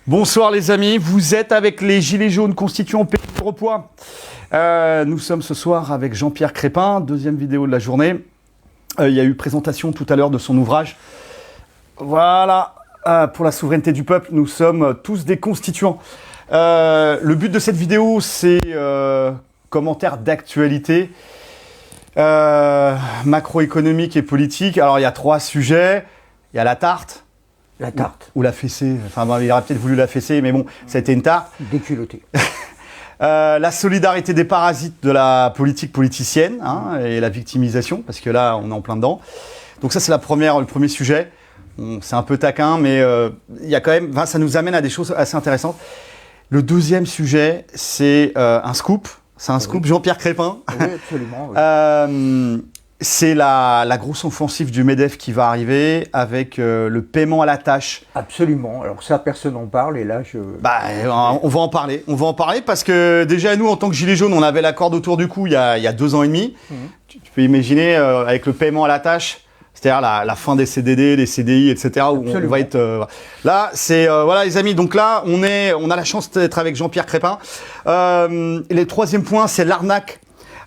Bonsoir les amis, vous êtes avec les Gilets jaunes constituant Pays de Repoix. Nous sommes ce soir avec Jean-Pierre Crespin, deuxième vidéo de la journée. Il y a eu présentation tout à l'heure de son ouvrage. Voilà, pour la souveraineté du peuple, nous sommes tous des constituants. Le but de cette vidéo, c'est commentaire d'actualité macroéconomique et politique. Alors il y a trois sujets, il y a la tarte. La tarte. Ou la fessée. Enfin, il aurait peut-être voulu la fesser, mais bon, ça a été une tarte. Déculotté. La solidarité des parasites de la politique politicienne et la victimisation, parce que là, on est en plein dedans. Donc ça, c'est le premier sujet. C'est un peu taquin, mais il y a quand même, ça nous amène à des choses assez intéressantes. Le deuxième sujet, c'est un scoop. C'est un scoop, Jean-Pierre Crespin. Oui, absolument. Oui. C'est la grosse offensive du MEDEF qui va arriver avec le paiement à la tâche. Absolument. Alors ça, personne n'en parle et là, on va en parler. On va en parler parce que déjà, nous, en tant que Gilets jaunes, on avait la corde autour du cou il y a 2 ans et demi. Tu peux imaginer, avec le paiement à la tâche, c'est-à-dire la fin des CDD, des CDI, etc. où on va être... Là, c'est... voilà, les amis, donc là, on a la chance d'être avec Jean-Pierre Crespin. Le troisième point, c'est l'arnaque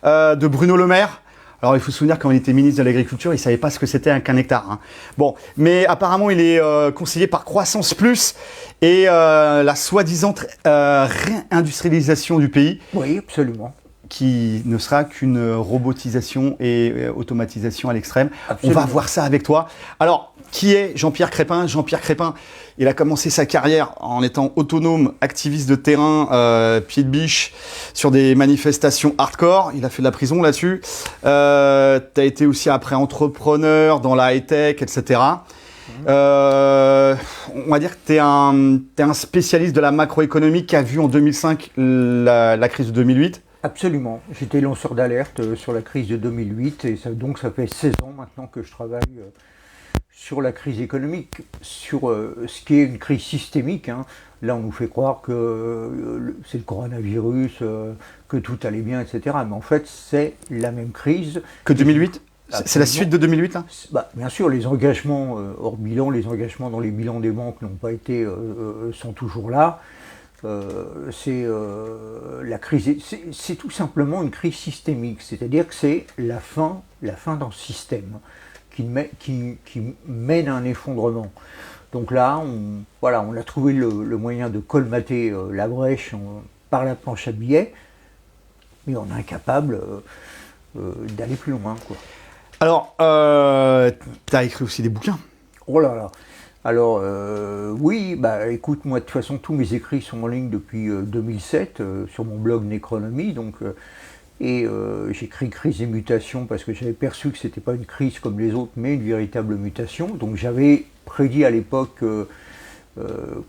de Bruno Le Maire. Alors, il faut se souvenir, quand il était ministre de l'Agriculture, il ne savait pas ce que c'était qu'un hectare. Bon, mais apparemment, il est conseillé par Croissance Plus et la soi-disant réindustrialisation du pays. Oui, absolument. Qui ne sera qu'une robotisation et automatisation à l'extrême. On va voir ça avec toi. Alors, qui est Jean-Pierre Crespin ? Jean-Pierre Crespin, il a commencé sa carrière en étant autonome, activiste de terrain, pied de biche, sur des manifestations hardcore. Il a fait de la prison là-dessus. Tu as été aussi après entrepreneur dans la high-tech, etc. On va dire que tu es un spécialiste de la macroéconomie qui a vu en 2005 la crise de 2008. Absolument. J'étais lanceur d'alerte sur la crise de 2008 et donc ça fait 16 ans maintenant que je travaille sur la crise économique, sur ce qui est une crise systémique. Là, on nous fait croire que c'est le coronavirus, que tout allait bien, etc. Mais en fait, c'est la même crise. Que 2008 ? C'est la suite de 2008 là ? Bien sûr, les engagements hors bilan, les engagements dans les bilans des banques n'ont pas été, sont toujours là. La crise, c'est tout simplement une crise systémique, c'est-à-dire que c'est la fin d'un système qui mène à un effondrement. Donc là, on a trouvé le moyen de colmater la brèche par la planche à billets, mais on est incapable d'aller plus loin, quoi. Alors, tu as écrit aussi des bouquins. Oh là là. Alors, oui, écoute, moi, de toute façon, tous mes écrits sont en ligne depuis 2007 sur mon blog Necronomie. Donc, j'écris Crise et mutation parce que j'avais perçu que ce n'était pas une crise comme les autres, mais une véritable mutation. Donc, j'avais prédit à l'époque,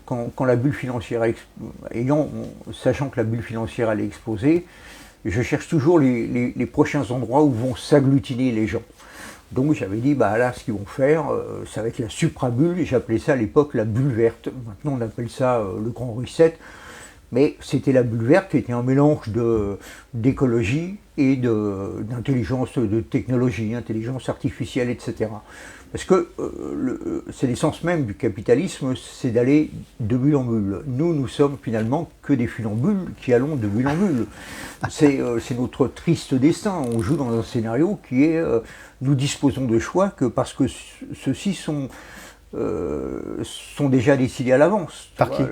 quand la bulle financière, sachant que la bulle financière allait exploser, je cherche toujours les prochains endroits où vont s'agglutiner les gens. Donc j'avais dit, là, ce qu'ils vont faire, ça va être la suprabulle, et j'appelais ça à l'époque la bulle verte. Maintenant, on appelle ça le grand reset. Mais c'était la bulle verte qui était un mélange d'écologie et d'intelligence, de technologie, intelligence artificielle, etc. Parce que c'est l'essence même du capitalisme, c'est d'aller de bulle en bulle. Nous sommes finalement que des funambules qui allons de bulle en bulle. C'est notre triste destin. On joue dans un scénario qui est... nous disposons de choix que parce que ceux-ci sont déjà décidés à l'avance. Par qui ?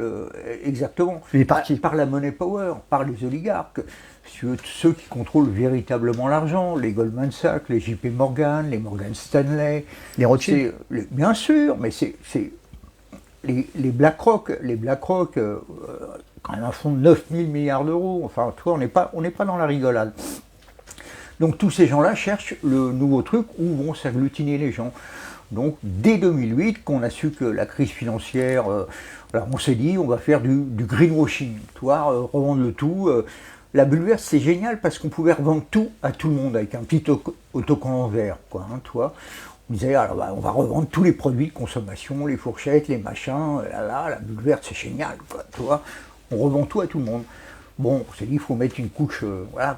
Exactement. Mais par qui ? Par la money power, par les oligarques. Ceux qui contrôlent véritablement l'argent, les Goldman Sachs, les JP Morgan, les Morgan Stanley. Les Rothschild ? Bien sûr, mais c'est les BlackRock. Les BlackRock, quand même un fonds de 9 000 milliards d'euros. Enfin, toi, on n'est pas dans la rigolade. Donc tous ces gens-là cherchent le nouveau truc où vont s'agglutiner les gens. Donc dès 2008, qu'on a su que la crise financière, alors on s'est dit on va faire du greenwashing, revendre le tout. La bulle verte, c'est génial parce qu'on pouvait revendre tout à tout le monde avec un petit autocollant vert, On disait on va revendre tous les produits de consommation, les fourchettes, les machins, la bulle verte c'est génial, On revend tout à tout le monde. Bon, on s'est dit il faut mettre une couche,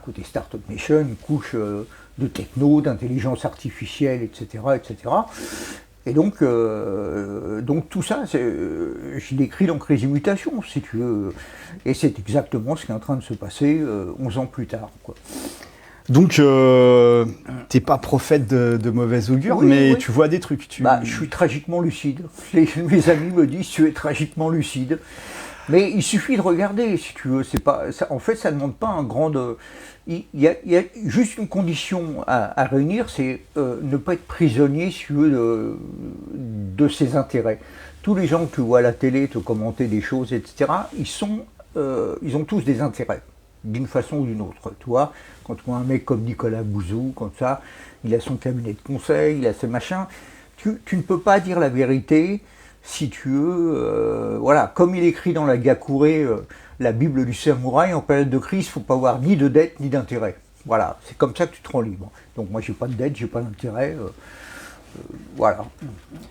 côté Startup Nation, une couche de techno, d'intelligence artificielle, etc., etc. Et donc tout ça, je l'écris dans Crise et Mutation, si tu veux. Et c'est exactement ce qui est en train de se passer 11 ans plus tard, quoi. Donc, t'es pas prophète de mauvais augure, mais tu vois des trucs. Je suis tragiquement lucide. Mes amis me disent tu es tragiquement lucide. Mais il suffit de regarder, si tu veux. C'est pas, ça, en fait, ça ne demande pas un grand... Il y a juste une condition à réunir, c'est ne pas être prisonnier, si tu veux, de ses intérêts. Tous les gens que tu vois à la télé te commenter des choses, etc., ils ont tous des intérêts, d'une façon ou d'une autre. Tu vois, quand tu vois un mec comme Nicolas Bouzou, comme ça, il a son cabinet de conseil, il a ses machins, tu ne peux pas dire la vérité, si tu veux, voilà, comme il écrit dans la Gakure, la Bible du samouraï, en période de crise, il ne faut pas avoir ni de dette ni d'intérêt. Voilà, c'est comme ça que tu te rends libre. Donc moi, j'ai pas de dette, j'ai pas d'intérêt, voilà.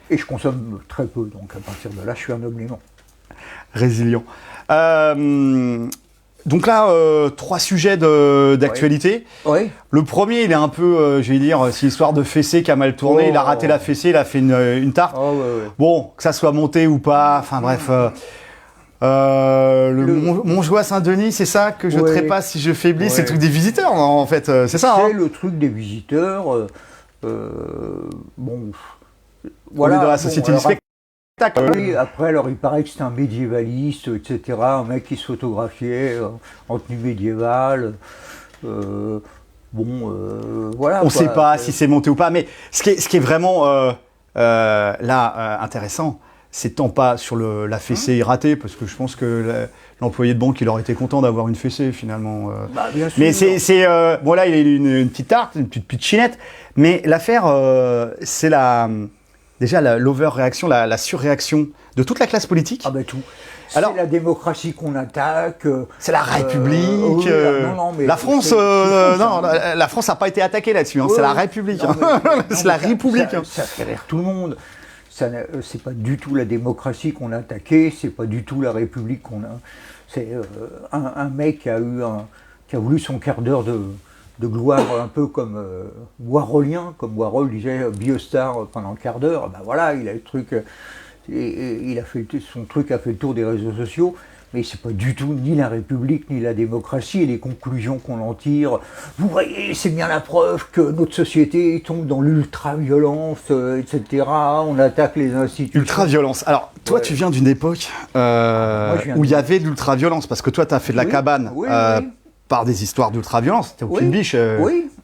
Et je consomme très peu, donc à partir de là, je suis un homme aimant. Résilient. Donc là, 3 sujets d'actualité. Oui. Le premier, il est un peu, je vais dire, c'est l'histoire de fessée qui a mal tourné. Il a raté la fessée, il a fait une tarte. Bon, que ça soit monté ou pas, enfin bref. Montjoie Saint-Denis, c'est ça que je trépasse si je faiblis, c'est le truc des visiteurs, en fait, c'est ça. C'est le truc des visiteurs. Bon, voilà. De la société du spectacle. Oui, après, alors il paraît que c'était un médiévaliste, etc. Un mec qui se photographiait en tenue médiévale. Voilà. On ne sait pas si c'est monté ou pas, mais ce qui est vraiment intéressant, c'est tant pas sur la fessée ratée, parce que je pense que l'employé de banque, il aurait été content d'avoir une fessée finalement. Bien sûr. Mais bon là, il a une petite tarte, une petite pitchinette, mais l'affaire, c'est déjà l'overréaction, la surréaction de toute la classe politique. Ah ben tout. C'est la démocratie qu'on attaque. C'est la République. La France, la France n'a pas été attaquée là-dessus. C'est la République. C'est la République. Ça fait rire tout le monde. C'est pas du tout la démocratie qu'on a attaquée. C'est pas du tout la République qu'on a. C'est un mec qui a voulu son quart d'heure de gloire, un peu comme Warholien, comme Warhol disait Biostar pendant un quart d'heure. Ben voilà, il a le truc, et son truc a fait le tour des réseaux sociaux, mais c'est pas du tout ni la République ni la démocratie, et les conclusions qu'on en tire. Vous voyez, c'est bien la preuve que notre société tombe dans l'ultra-violence, etc. On attaque les institutions. Ultra-violence. Alors, toi, tu viens d'une époque où il y avait de l'ultra-violence, parce que toi, tu as fait de la cabane. Par des histoires d'ultra-violence. T'es au Pied de Biche,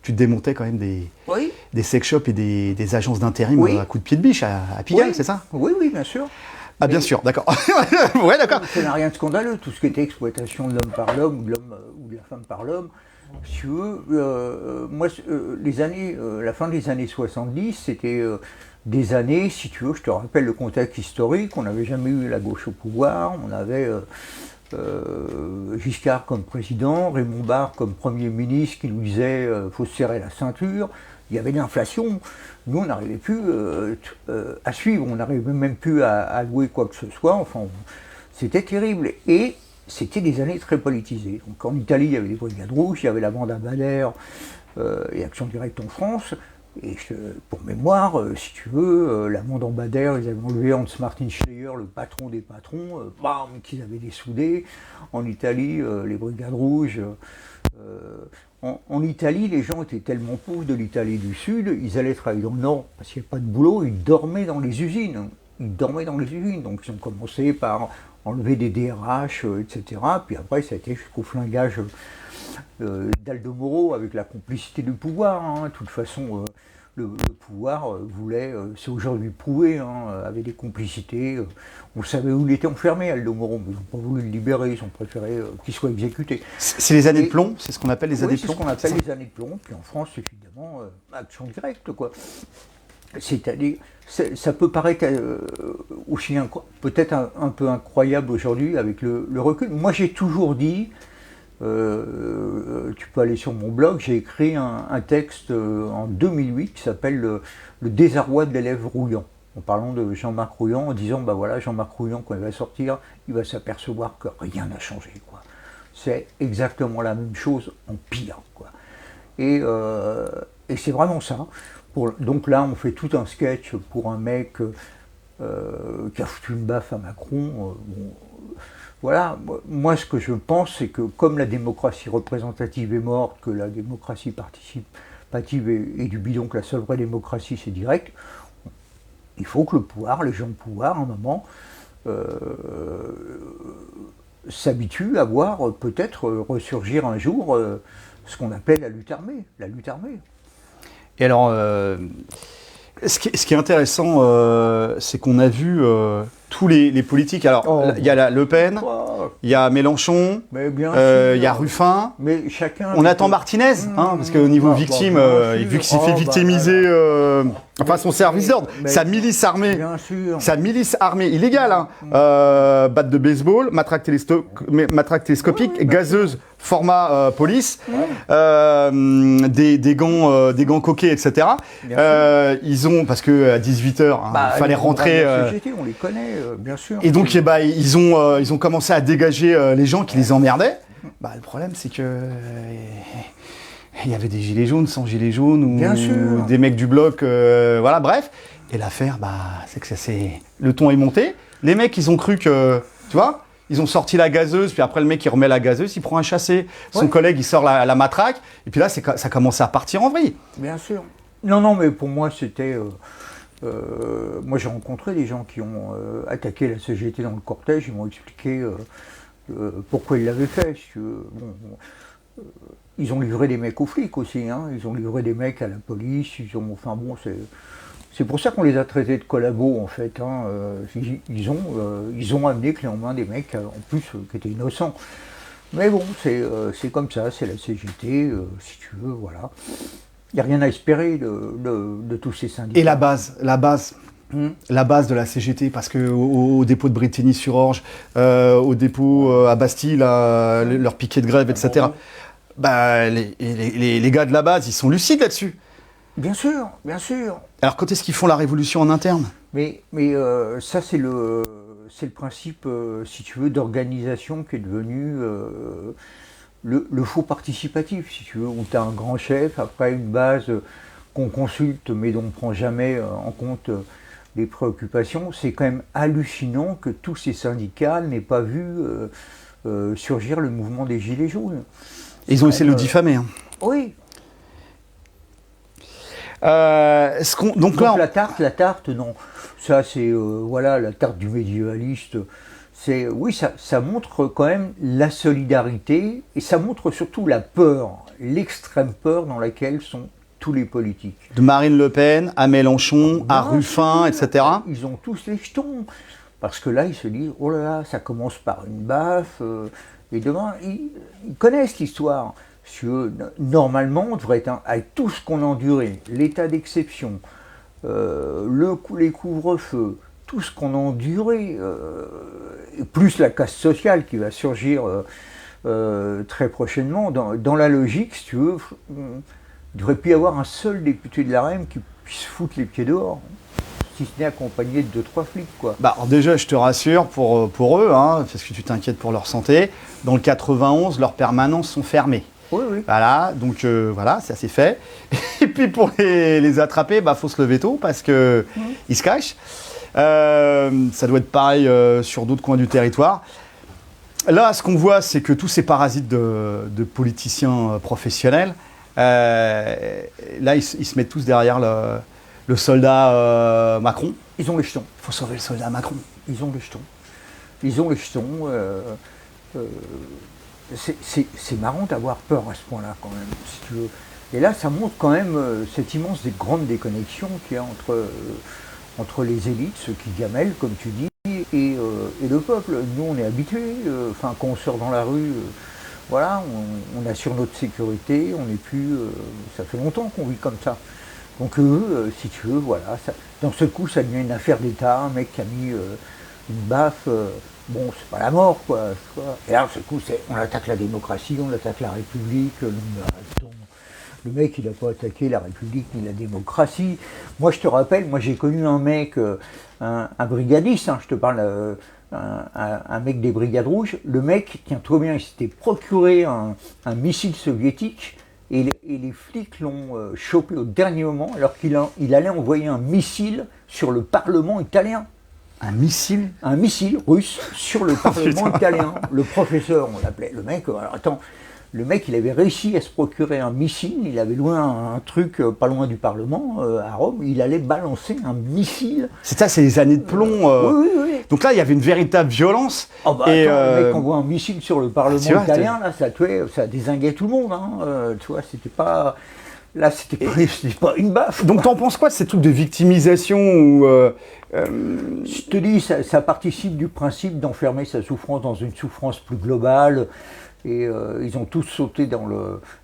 tu démontais quand même des sex shops et des agences d'intérim à coups de pied de biche à Pigalle, c'est ça? Oui, bien sûr. Ah, bien sûr, d'accord. Ouais, d'accord. Ça n'a rien de scandaleux, tout ce qui était exploitation de l'homme par l'homme ou de la femme par l'homme. Si tu veux, moi, la fin des années 70, c'était des années, si tu veux, je te rappelle le contexte historique, on n'avait jamais eu la gauche au pouvoir, on avait... Giscard comme président, Raymond Barre comme Premier ministre qui nous disait faut se serrer la ceinture, il y avait l'inflation, nous on n'arrivait plus à suivre, on n'arrivait même plus à louer quoi que ce soit, enfin c'était terrible, et c'était des années très politisées. Donc en Italie il y avait les Brigades Rouges, il y avait la bande à Bader et Action Directe en France. Et pour mémoire, si tu veux, la bande en Bader, ils avaient enlevé Hans Martin Schleyer, le patron des patrons, qu'ils avaient dessoudé. En Italie, les Brigades Rouges. En Italie, les gens étaient tellement pauvres de l'Italie du Sud, ils allaient travailler dans le Nord parce qu'il n'y avait pas de boulot, ils dormaient dans les usines. Donc ils ont commencé par enlever des DRH, etc. Puis après, ça a été jusqu'au flingage d'Aldo Moro avec la complicité du pouvoir. De toute façon, le pouvoir voulait, c'est aujourd'hui prouvé, avait des complicités. On savait où il était enfermé, Aldo Moro, mais ils n'ont pas voulu le libérer, ils ont préféré qu'il soit exécuté. C'est les années de plomb, c'est ce qu'on appelle les années de plomb. C'est ce qu'on appelle les années de plomb. Puis en France, évidemment, Action Directe, quoi. C'est-à-dire, ça peut paraître aussi peut-être un peu incroyable aujourd'hui avec le recul. Moi, j'ai toujours dit, tu peux aller sur mon blog, j'ai écrit un texte en 2008 qui s'appelle Le désarroi de l'élève Rouillant, en parlant de Jean-Marc Rouillant, en disant, bah voilà, Jean-Marc Rouillant, quand il va sortir, il va s'apercevoir que rien n'a changé, quoi. C'est exactement la même chose en pire, quoi. Et c'est vraiment ça. Donc là, on fait tout un sketch pour un mec qui a foutu une baffe à Macron. Bon, voilà, moi ce que je pense, c'est que comme la démocratie représentative est morte, que la démocratie participative est du bidon, que la seule vraie démocratie c'est direct, il faut que le pouvoir, les gens de pouvoir, à un moment, s'habituent à voir peut-être ressurgir un jour ce qu'on appelle la lutte armée. La lutte armée. Et alors, ce qui est intéressant, c'est qu'on a vu tous les politiques. Alors, il y a Le Pen, il y a Mélenchon, il y a Ruffin. Mais chacun. On attend Martinez, parce qu'au niveau victime, vu qu'il s'est fait victimiser, enfin son service d'ordre, sa milice armée, illégale, batte de baseball, matraque télescopique, gazeuse, format police, des gants coquets, etc. Ils ont, parce que à 18h, il fallait rentrer. CGT, on les connaît, bien sûr. Et donc, ils ont commencé à dégager les gens qui les emmerdaient. Le problème, c'est que il y avait des gilets jaunes sans gilets jaunes ou des mecs du bloc, voilà, bref. Et l'affaire, c'est que le ton est monté. Les mecs, ils ont cru que, tu vois, ils ont sorti la gazeuse, puis après le mec il remet la gazeuse, il prend un chassé. Son collègue il sort la matraque, et puis là ça commence à partir en vrille. Bien sûr. Non, mais pour moi c'était. Moi j'ai rencontré des gens qui ont attaqué la CGT dans le cortège, ils m'ont expliqué pourquoi ils l'avaient fait. Ils ont livré des mecs aux flics aussi, ils ont livré des mecs à la police, c'est pour ça qu'on les a traités de collabos en fait. Ils ont amené clé en main des mecs en plus qui étaient innocents. Mais bon, c'est comme ça, c'est la CGT, si tu veux, voilà. Il n'y a rien à espérer de tous ces syndicats. Et la base de la CGT, parce qu'au dépôt de Brétigny-sur-Orge, au dépôt à Bastille, leur piquet de grève, etc., les gars de la base, ils sont lucides là-dessus. Bien sûr, bien sûr. Alors quand est-ce qu'ils font la révolution en interne ? Mais ça c'est le principe, si tu veux, d'organisation qui est devenu le faux participatif, si tu veux, où tu as un grand chef, après une base qu'on consulte mais dont on ne prend jamais en compte les préoccupations. C'est quand même hallucinant que tous ces syndicats n'aient pas vu surgir le mouvement des Gilets jaunes. Ils ont essayé de le diffamer. Oui. Donc là, la tarte, non. Ça, c'est la tarte du médiévaliste. Oui, ça montre quand même la solidarité et ça montre surtout la peur, l'extrême peur dans laquelle sont tous les politiques. De Marine Le Pen à Mélenchon, à Ruffin, etc. Ils ont tous les jetons. Parce que là, ils se disent, oh là là, ça commence par une baffe. Et demain, ils connaissent l'histoire. Normalement, on devrait être, avec tout ce qu'on a enduré, l'état d'exception, les couvre-feux, tout ce qu'on a enduré, plus la casse sociale qui va surgir très prochainement, dans la logique, si tu veux, il ne devrait plus y avoir un seul député de l'AREM qui puisse foutre les pieds dehors, si ce n'est accompagné de 2-3 flics, quoi. Alors déjà, je te rassure pour eux, parce que tu t'inquiètes pour leur santé, dans le 91, leurs permanences sont fermées. Oui. Voilà, donc voilà, ça c'est fait. Et puis pour les attraper, faut se lever tôt parce que ils se cachent. Ça doit être pareil sur d'autres coins du territoire. Là, ce qu'on voit, c'est que tous ces parasites de politiciens professionnels, là, ils se mettent tous derrière le soldat Macron. Ils ont les jetons. Il faut sauver le soldat Macron. Ils ont les jetons. C'est marrant d'avoir peur à ce point-là, quand même, si tu veux. Et là, ça montre quand même cette immense grande déconnexion qu'il y a entre les élites, ceux qui gamellent, comme tu dis, et le peuple. Nous, on est habitués, quand on sort dans la rue, on assure notre sécurité, on n'est plus... ça fait longtemps qu'on vit comme ça. Donc eux, si tu veux, d'un seul coup, ça devient une affaire d'État, un mec qui a mis une baffe... c'est pas la mort, quoi. Et là, d'un seul coup, on attaque la démocratie, on attaque la République. Le mec, il n'a pas attaqué la République ni la démocratie. Moi, je te rappelle, j'ai connu un mec, un brigadiste, je te parle, un mec des Brigades Rouges. Le mec, tiens-toi bien, il s'était procuré un missile soviétique et les flics l'ont chopé au dernier moment alors qu'il allait envoyer un missile sur le Parlement italien. Un missile? Un missile russe sur le Parlement italien. Le professeur, on l'appelait. Le mec, alors attends, le mec, il avait réussi à se procurer un missile. Il avait loué un truc pas loin du Parlement, à Rome. Il allait balancer un missile. C'est ça, c'est les années de plomb. Oui. Donc là, il y avait une véritable violence. Oh bah, et attends, le mec envoie un missile sur le Parlement italien, là, ça tuait, ça dézinguait tout le monde. Hein. Tu vois, c'était pas... Là, c'était pas une baffe. Donc, t'en penses quoi de ces trucs de victimisation ou Je te dis, ça participe du principe d'enfermer sa souffrance dans une souffrance plus globale. Et ils ont tous sauté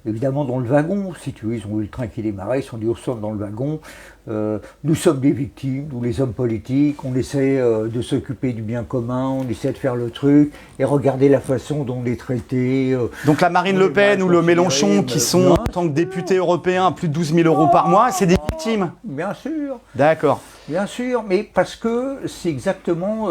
évidemment dans le wagon, si tu veux, ils ont vu le train qui démarrait, ils se sont dit on saute dans le wagon, nous sommes des victimes, nous les hommes politiques, on essaie de s'occuper du bien commun, on essaie de faire le truc, et regardez la façon dont on est traité. Donc la Marine Le Pen ou le Mélenchon qui sont, en tant que députés européens, à plus de 12 000 € par mois, c'est des victimes? Bien sûr. D'accord. Bien sûr, mais parce que c'est exactement...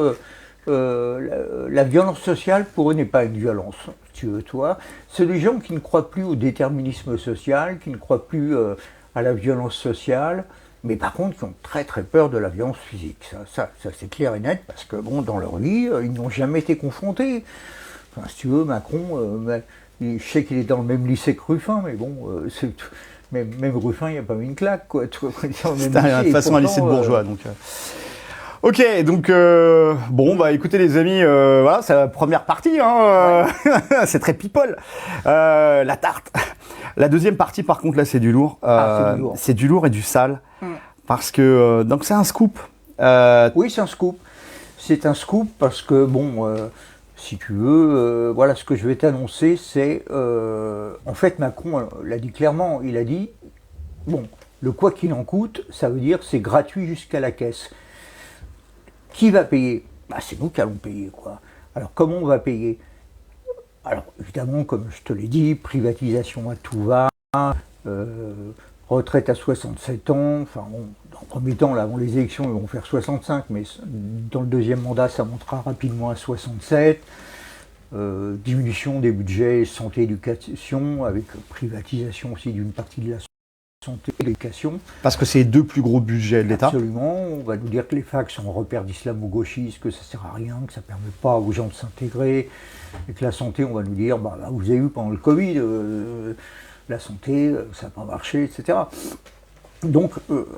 la violence sociale, pour eux, n'est pas une violence, tu veux, toi. C'est des gens qui ne croient plus au déterminisme social, qui ne croient plus à la violence sociale, mais par contre, qui ont très très peur de la violence physique. Ça c'est clair et net, parce que, bon, dans leur vie, ils n'ont jamais été confrontés. Enfin, si tu veux, Macron, je sais qu'il est dans le même lycée que Ruffin, mais bon, même Ruffin, il n'y a pas mis une claque, quoi. C'est de toute façon un lycée de bourgeois, donc... Ok, donc bon, bah écoutez les amis, voilà, c'est la première partie, hein, c'est très people, la tarte. La deuxième partie, par contre, là, c'est du lourd. C'est du lourd et du sale, parce que donc c'est un scoop. Oui, c'est un scoop. C'est un scoop parce que bon, si tu veux, voilà, ce que je vais t'annoncer, c'est en fait Macron l'a dit clairement. Il a dit bon, le quoi qu'il en coûte, ça veut dire c'est gratuit jusqu'à la caisse. Qui va payer? Bah, c'est nous qui allons payer, quoi. Alors, comment on va payer? Alors, évidemment, comme je te l'ai dit, privatisation à tout va, retraite à 67 ans, enfin, dans le premier temps, là, avant les élections, ils vont faire 65, mais dans le deuxième mandat, ça montera rapidement à 67. Diminution des budgets santé-éducation, avec privatisation aussi d'une partie de la santé et l'éducation. Parce que c'est les deux plus gros budgets de l'État. Absolument. On va nous dire que les facs sont un repère d'islamo-gauchisme, que ça ne sert à rien, que ça ne permet pas aux gens de s'intégrer. Et que la santé, on va nous dire, bah, vous avez vu pendant le Covid, la santé, ça n'a pas marché, etc. Donc,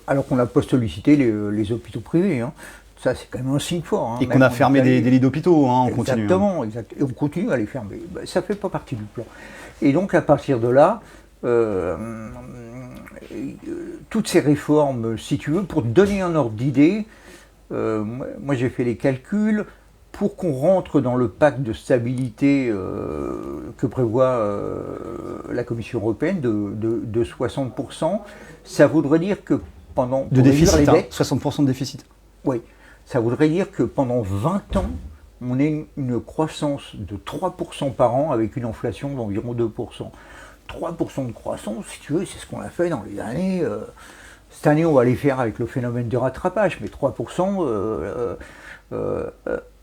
alors qu'on n'a pas sollicité les hôpitaux privés. Hein. Ça, c'est quand même un signe fort. Hein. Et qu'on a fermé des lits d'hôpitaux, hein, on continue. Exactement, et on continue à les fermer. Ben, ça ne fait pas partie du plan. Et donc, à partir de là, toutes ces réformes, si tu veux, pour te donner un ordre d'idée, moi j'ai fait les calculs, pour qu'on rentre dans le pacte de stabilité que prévoit la Commission européenne de 60%, ça voudrait dire que pendant... De déficit, 60% de déficit. Oui, ça voudrait dire que pendant 20 ans, on ait une croissance de 3% par an avec une inflation d'environ 2%. 3% de croissance, si tu veux, c'est ce qu'on a fait dans les années. Cette année, on va les faire avec le phénomène de rattrapage, mais 3%,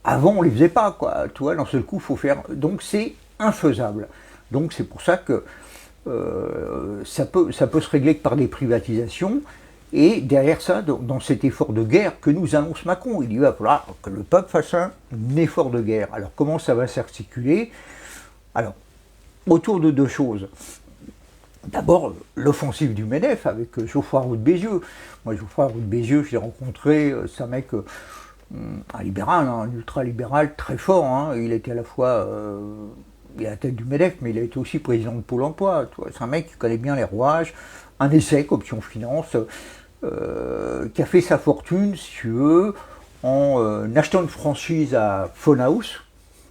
avant, on ne les faisait pas, quoi. Tu vois, d'un seul coup, il faut faire. Donc, c'est infaisable. Donc, c'est pour ça que ça peut se régler que par des privatisations. Et derrière ça, dans cet effort de guerre que nous annonce Macron, il va falloir que le peuple fasse un effort de guerre. Alors, comment ça va s'articuler? Alors, autour de deux choses. D'abord, l'offensive du MEDEF avec Geoffroy Roux de Bézieux. Moi, Geoffroy Roux de Bézieux, je l'ai rencontré, c'est un mec, un libéral, un ultra-libéral très fort. Hein. Il était à la fois il est à la tête du MEDEF, mais il a été aussi président de Pôle emploi. C'est un mec qui connaît bien les rouages, un ESSEC, Option Finance, qui a fait sa fortune, si tu veux, en achetant une franchise à Phone House,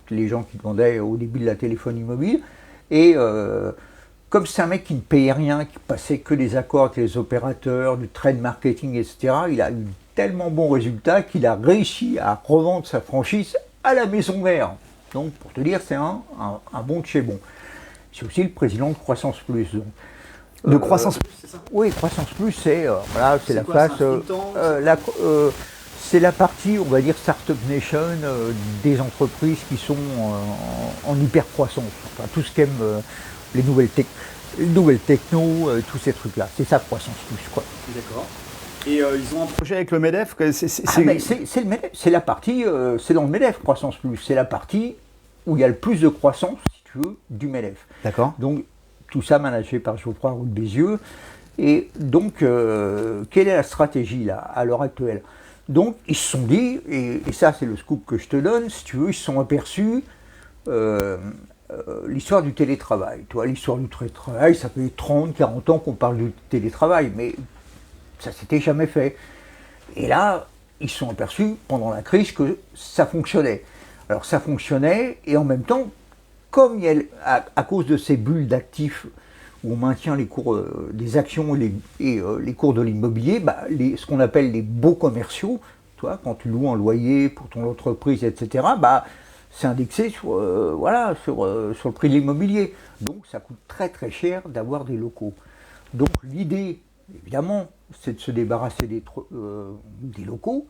les gens qui vendaient au début de la téléphonie mobile. Et comme c'est un mec qui ne payait rien, qui passait que des accords avec les opérateurs, du trade marketing, etc., il a eu tellement bon résultat qu'il a réussi à revendre sa franchise à la maison mère. Donc, pour te dire, c'est un bon de chez bon. C'est aussi le président de Croissance Plus. Donc, de Croissance Plus, c'est ça? Oui, Croissance Plus, c'est voilà, c'est la face. C'est la partie, on va dire, Startup Nation des entreprises qui sont en hyper croissance. Enfin, tout ce qu'aiment les nouvelles tech. une nouvelle techno, tous ces trucs-là. C'est ça, croissance plus, quoi. D'accord. Et ils ont un projet avec le MEDEF C'est le MEDEF, c'est la partie, c'est dans le MEDEF, croissance plus. C'est la partie où il y a le plus de croissance, si tu veux, du MEDEF. D'accord. Donc, tout ça managé par Geoffroy Roux de Bézieux. Et donc, quelle est la stratégie, là, à l'heure actuelle? Donc, ils se sont dit, et ça, c'est le scoop que je te donne, si tu veux, ils se sont aperçus l'histoire du télétravail. Tu vois, l'histoire du télétravail, ça fait 30, 40 ans qu'on parle du télétravail, mais ça s'était jamais fait. Et là, ils se sont aperçus pendant la crise que ça fonctionnait. Alors ça fonctionnait, et en même temps, comme à cause de ces bulles d'actifs où on maintient les cours des actions et les cours de l'immobilier, ce qu'on appelle les baux commerciaux, toi, quand tu loues un loyer pour ton entreprise, etc., c'est indexé sur le prix de l'immobilier. Donc ça coûte très très cher d'avoir des locaux. Donc l'idée, évidemment, c'est de se débarrasser des locaux,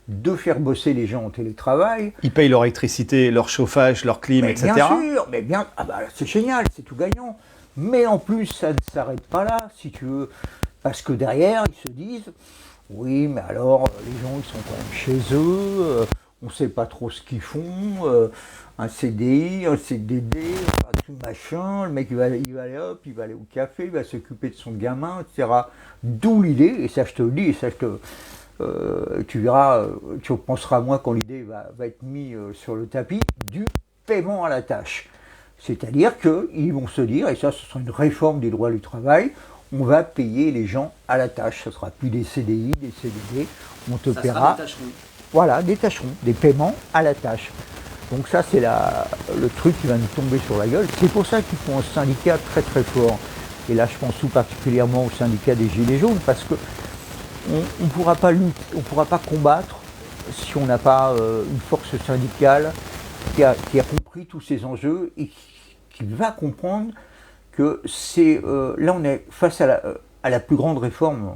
de faire bosser les gens en télétravail. Ils payent leur électricité, leur chauffage, leur clim, etc. Bien sûr, c'est génial, c'est tout gagnant. Mais en plus, ça ne s'arrête pas là, si tu veux. Parce que derrière, ils se disent, oui, mais alors, les gens, ils sont quand même chez eux, on ne sait pas trop ce qu'ils font, un CDI, un CDD, tout machin, le mec, il va aller au café, il va s'occuper de son gamin, etc. D'où l'idée, et ça je te le dis, et ça tu verras, tu penseras à moi quand l'idée va être mise sur le tapis, du paiement à la tâche. C'est-à-dire qu'ils vont se dire, et ça ce sera une réforme du droit du travail, on va payer les gens à la tâche. Ce ne sera plus des CDI, des CDD, on te paiera. Des tâcherons. Voilà, des tâcherons, des paiements à la tâche. Donc ça c'est le truc qui va nous tomber sur la gueule. C'est pour ça qu'ils font un syndicat très très fort. Et là je pense tout particulièrement au syndicat des Gilets jaunes, parce que on ne pourra pas lutter, on ne pourra pas combattre si on n'a pas une force syndicale qui a compris tous ces enjeux et qui va comprendre que là on est face à la plus grande réforme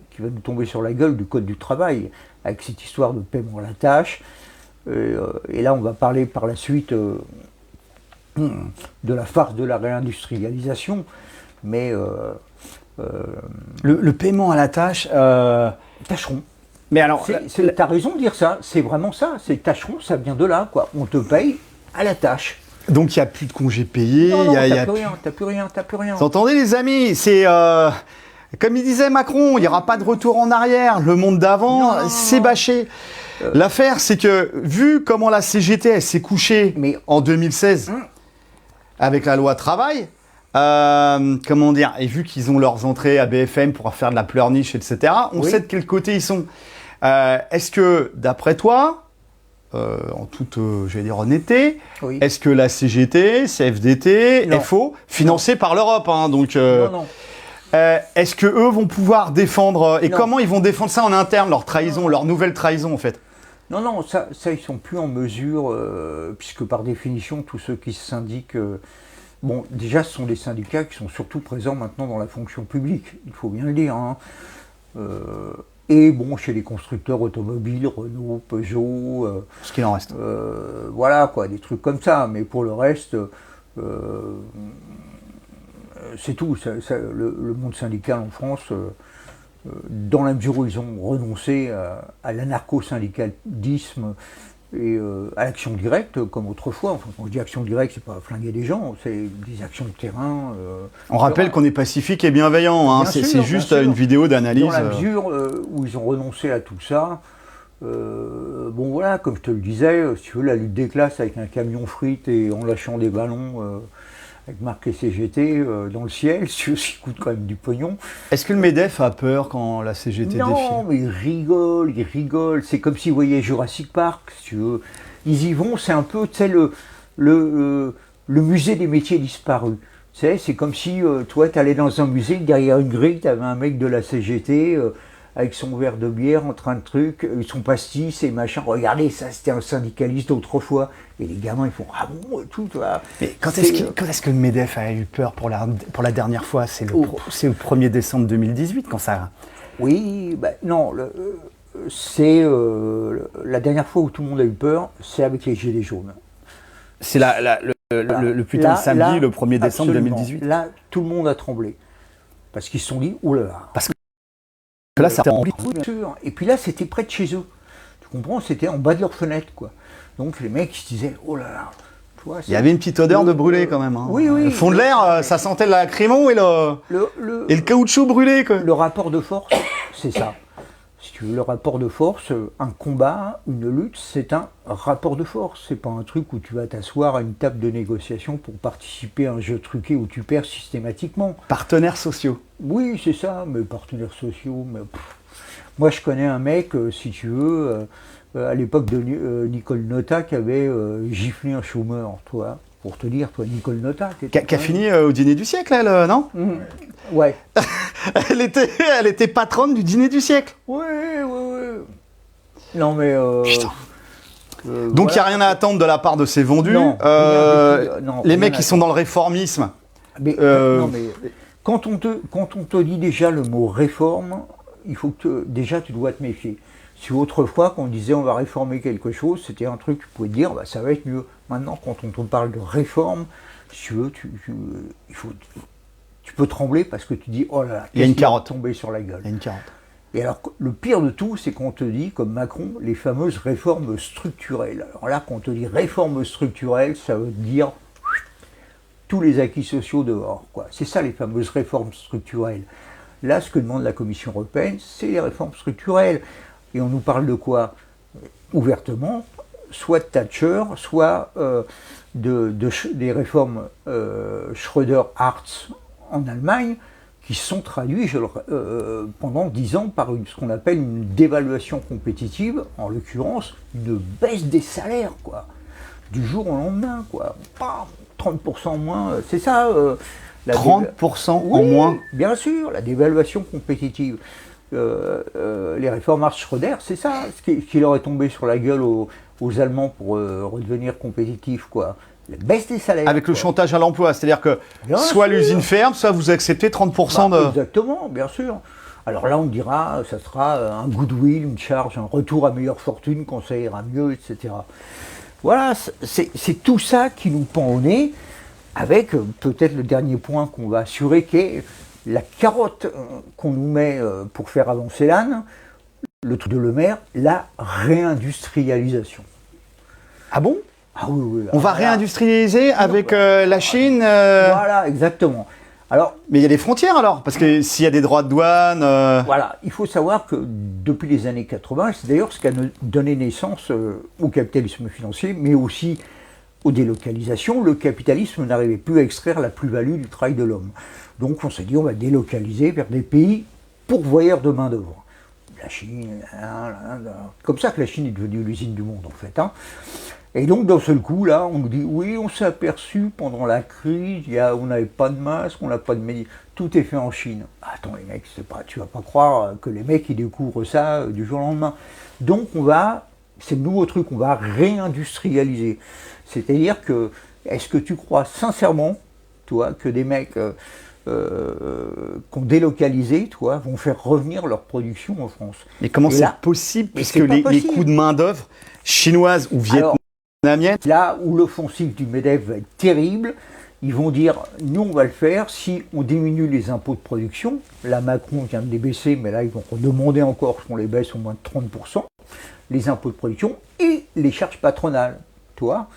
qui va nous tomber sur la gueule du Code du travail, avec cette histoire de paiement à la tâche. Et là on va parler par la suite de la farce de la réindustrialisation, mais le paiement à la tâche, tâcheron. Mais alors, t'as raison de dire ça, c'est vraiment ça, c'est tâcheron, ça vient de là, quoi. On te paye à la tâche. Donc il n'y a plus de congés payés, non, t'as plus rien. Vous entendez les amis, c'est comme il disait Macron, il n'y aura pas de retour en arrière, le monde d'avant, c'est bâché. L'affaire, c'est que vu comment la CGT elle s'est couchée en 2016 avec la loi travail, comment dire, et vu qu'ils ont leurs entrées à BFM pour faire de la pleurniche, etc., on sait de quel côté ils sont. Est-ce que, d'après toi, en toute, j'allais dire, honnêteté, est-ce que la CGT, CFDT, FO, financée par l'Europe, donc, non. Est-ce que eux vont pouvoir défendre, et comment ils vont défendre ça en interne, leur trahison, leur nouvelle trahison, en fait? Non, ça ils sont plus en mesure, puisque par définition, tous ceux qui se syndiquent, déjà, ce sont des syndicats qui sont surtout présents maintenant dans la fonction publique, il faut bien le dire. Et chez les constructeurs automobiles, Renault, Peugeot. Ce qu'il en reste. Voilà, quoi, des trucs comme ça. Mais pour le reste, c'est tout. Le monde syndical en France, dans la mesure où ils ont renoncé à l'anarcho-syndicalisme et à l'action directe, comme autrefois. Enfin, quand je dis action directe, c'est pas flinguer des gens, c'est des actions de terrain. On rappelle qu'on est pacifique et bienveillant, c'est juste une vidéo d'analyse. Dans la mesure où ils ont renoncé à tout ça, comme je te le disais, si tu veux, la lutte des classes avec un camion frites et en lâchant des ballons avec marqué CGT dans le ciel, ce qui coûte quand même du pognon. Est-ce que le MEDEF a peur quand la CGT défile? Non, mais ils rigolent. C'est comme s'ils voyaient Jurassic Park, si tu veux. Ils y vont, c'est un peu, tu sais, le musée des métiers disparus. Tu sais, c'est comme si, toi, tu allais dans un musée, derrière une grille, tu avais un mec de la CGT avec son verre de bière en train de son pastis et machin. Regardez, ça, c'était un syndicaliste d'autrefois. Et les gamins, ils font « Ah bon ?» et tout, tu vois. Mais quand est-ce que le MEDEF a eu peur pour la dernière fois? C'est le 1er décembre 2018, quand ça... Oui, non, c'est la dernière fois où tout le monde a eu peur, c'est avec les Gilets jaunes. C'est le putain de samedi, le 1er décembre 2018. Là, tout le monde a tremblé. Parce qu'ils se sont dit, oh là là. Parce que là, ça remplit. Oui, bien sûr. Et puis là, c'était près de chez eux. Tu comprends? C'était en bas de leur fenêtre, quoi. Donc les mecs, ils se disaient, oh là là. Tu vois, il y avait une petite odeur de brûlé quand même. Hein. Oui, oui. Le fond de l'air, ça sentait la crémon et le caoutchouc brûlé, quoi. Le rapport de force, c'est ça. Si tu veux, le rapport de force, un combat, une lutte, c'est un rapport de force. C'est pas un truc où tu vas t'asseoir à une table de négociation pour participer à un jeu truqué où tu perds systématiquement. Partenaires sociaux. Oui, c'est ça, mais partenaires sociaux. Mais moi, je connais un mec, si tu veux, à l'époque de Nicole Notta, qui avait giflé un chômeur, toi. Pour te dire, toi, Nicole Notta. Qui a fini au dîner du siècle, elle, non? Ouais. elle était patronne du dîner du siècle. Oui. Non, mais. Putain. Donc, il n'y a rien à attendre de la part de ces vendus. Non, les mecs qui sont dans le réformisme. Mais, non, mais quand on te dit déjà le mot réforme, il faut que déjà tu dois te méfier. Si autrefois, quand on disait on va réformer quelque chose, c'était un truc, tu pouvais te dire bah, ça va être mieux. Maintenant, quand on te parle de réforme, si tu veux, tu peux trembler parce que tu dis oh là là, il y a une carotte tomber sur la gueule. Il y a une carotte. Et alors, le pire de tout, c'est qu'on te dit, comme Macron, les fameuses réformes structurelles. Alors là, quand on te dit réforme structurelle, ça veut dire tous les acquis sociaux dehors, quoi. C'est ça les fameuses réformes structurelles. Là, ce que demande la Commission européenne, c'est les réformes structurelles. Et on nous parle de quoi? Ouvertement, soit de Thatcher, soit des réformes Schröder-Hartz en Allemagne, qui sont traduits pendant 10 ans par ce qu'on appelle une dévaluation compétitive, en l'occurrence une baisse des salaires, quoi. Du jour au lendemain, quoi. 30% moins, c'est ça. 30% en moins. Bien sûr, la dévaluation compétitive. Les réformes Hartz-Schröder, c'est ça, ce qui leur est tombé sur la gueule aux Allemands pour redevenir compétitifs, quoi. La baisse des salaires. Avec le chantage à l'emploi, c'est-à-dire que bien soit l'usine ferme, soit vous acceptez 30% de... Exactement, bien sûr. Alors là, on dira, ça sera un goodwill, une charge, un retour à meilleure fortune quand ça ira mieux, etc. Voilà, c'est tout ça qui nous pend au nez, avec peut-être le dernier point qu'on va assurer, qui est la carotte qu'on nous met pour faire avancer l'âne, le truc de Le Maire, la réindustrialisation. Ah bon? Ah oui. On va réindustrialiser avec la Chine Voilà, exactement. Alors, mais il y a des frontières alors, parce que s'il y a des droits de douane... Voilà, il faut savoir que depuis les années 80, c'est d'ailleurs ce qui a donné naissance au capitalisme financier, mais aussi aux délocalisations. Le capitalisme n'arrivait plus à extraire la plus-value du travail de l'homme. Donc on s'est dit on va délocaliser vers des pays pourvoyeurs de main-d'œuvre. La Chine, comme ça que la Chine est devenue l'usine du monde en fait. Hein. Et donc d'un seul coup, là, on nous dit oui, on s'est aperçu pendant la crise, on n'avait pas de masque, on n'a pas de médicaments, tout est fait en Chine. Attends les mecs, tu vas pas croire que les mecs ils découvrent ça du jour au lendemain. Donc c'est le nouveau truc, on va réindustrialiser. C'est-à-dire que, est-ce que tu crois sincèrement, toi, que des mecs qu'on délocalisé, toi, vont faire revenir leur production en France? Mais comment c'est possible, puisque les coûts de main-d'œuvre chinoise ou vietnamienne... Là où l'offensive du MEDEF va être terrible, ils vont dire, nous on va le faire si on diminue les impôts de production. Là, Macron vient de les baisser, mais là, ils vont demander encore qu'on les baisse au moins de 30%, les impôts de production et les charges patronales, toi.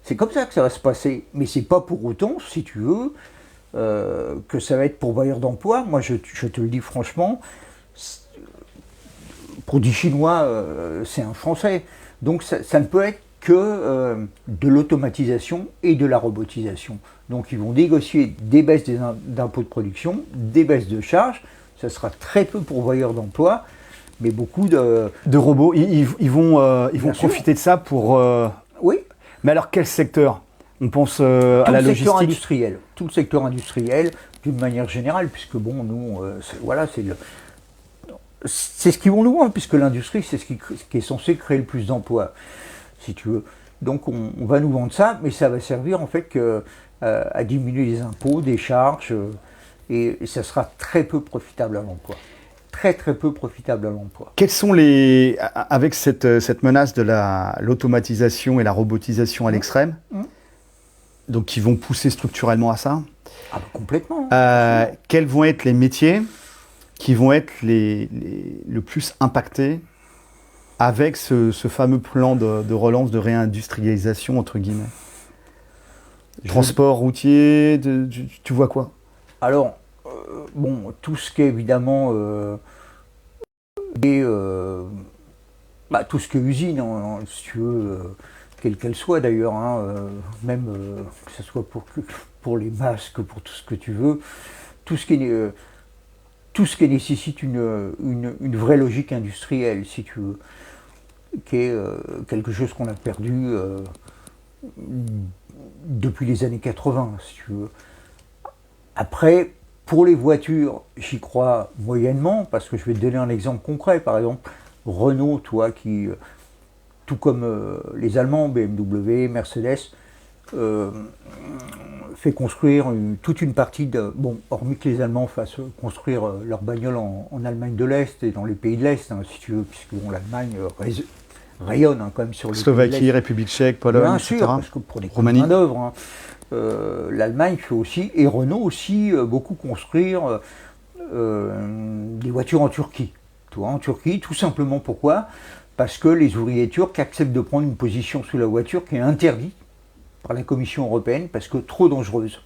C'est comme ça que ça va se passer. Mais c'est pas pour autant, si tu veux, que ça va être pourvoyeur d'emploi. Moi, je te le dis franchement, produit chinois, c'est un Français. Donc ça ne peut être que de l'automatisation et de la robotisation. Donc ils vont négocier des baisses d'impôts de production, des baisses de charges, ça sera très peu pourvoyeur d'emploi, mais beaucoup de robots. Ils vont profiter de ça pour... Oui. Mais alors quel secteur? On pense à la logistique. Tout le secteur industriel, d'une manière générale, puisque bon, nous, c'est ce qu'ils vont nous vendre, puisque l'industrie, c'est ce qui est censé créer le plus d'emplois, si tu veux. Donc on va nous vendre ça, mais ça va servir en fait à diminuer les impôts, des charges, et ça sera très peu profitable à l'emploi. Très peu profitable à l'emploi. Quels sont avec cette menace de l'automatisation et la robotisation à l'extrême, donc qui vont pousser structurellement à ça. Ah bah, complètement. Quels vont être les métiers qui vont être le plus impactés avec ce fameux plan de relance, de réindustrialisation, entre guillemets? Transport routier, tu vois quoi? Alors, bon, tout ce qui est évidemment tout ce qui est usine, hein, si tu veux, quelle qu'elle soit d'ailleurs, hein, même que ce soit pour les masques, pour tout ce que tu veux, tout ce qui nécessite une vraie logique industrielle, si tu veux, qui est quelque chose qu'on a perdu depuis les années 80, si tu veux. Après, pour les voitures, j'y crois moyennement, parce que je vais te donner un exemple concret. Par exemple, Renault, toi, qui, tout comme les Allemands, BMW, Mercedes, fait construire toute une partie de... Bon, hormis que les Allemands fassent construire leurs bagnoles en Allemagne de l'Est et dans les pays de l'Est, hein, si tu veux, puisque bon, l'Allemagne rayonne hein, quand même sur les Slovaquie, pays de l'Est. République tchèque, Pologne, bien etc. sûr, parce que pour des Roumanie. main-d'œuvre, hein, l'Allemagne fait aussi, et Renault aussi, beaucoup construire des voitures en Turquie. Tu vois, en Turquie, tout simplement pourquoi? Parce que les ouvriers turcs acceptent de prendre une position sous la voiture qui est interdite par la Commission européenne parce que trop dangereuse.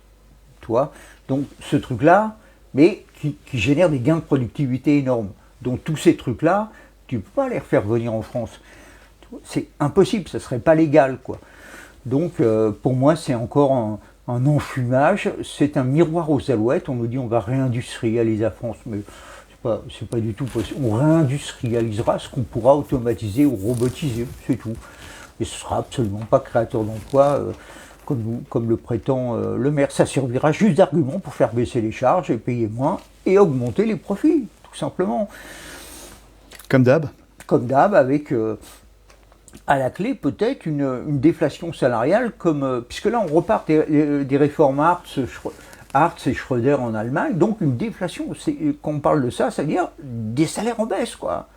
Tu vois? Donc ce truc-là, mais qui génère des gains de productivité énormes. Donc tous ces trucs-là, tu ne peux pas les refaire venir en France. C'est impossible, ça ne serait pas légal, quoi. Donc pour moi, c'est encore un enfumage, c'est un miroir aux alouettes. On nous dit on va réindustrialiser la France, mais c'est pas du tout possible. On réindustrialisera ce qu'on pourra automatiser ou robotiser, c'est tout. Et ce sera absolument pas créateur d'emplois comme le prétend le maire. Ça servira juste d'argument pour faire baisser les charges et payer moins et augmenter les profits, tout simplement. Comme d'hab. Comme d'hab, avec à la clé peut-être une déflation salariale, puisque là on repart des réformes Hartz et Schröder en Allemagne, donc une déflation, quand on parle de ça, c'est-à-dire des salaires en baisse, quoi.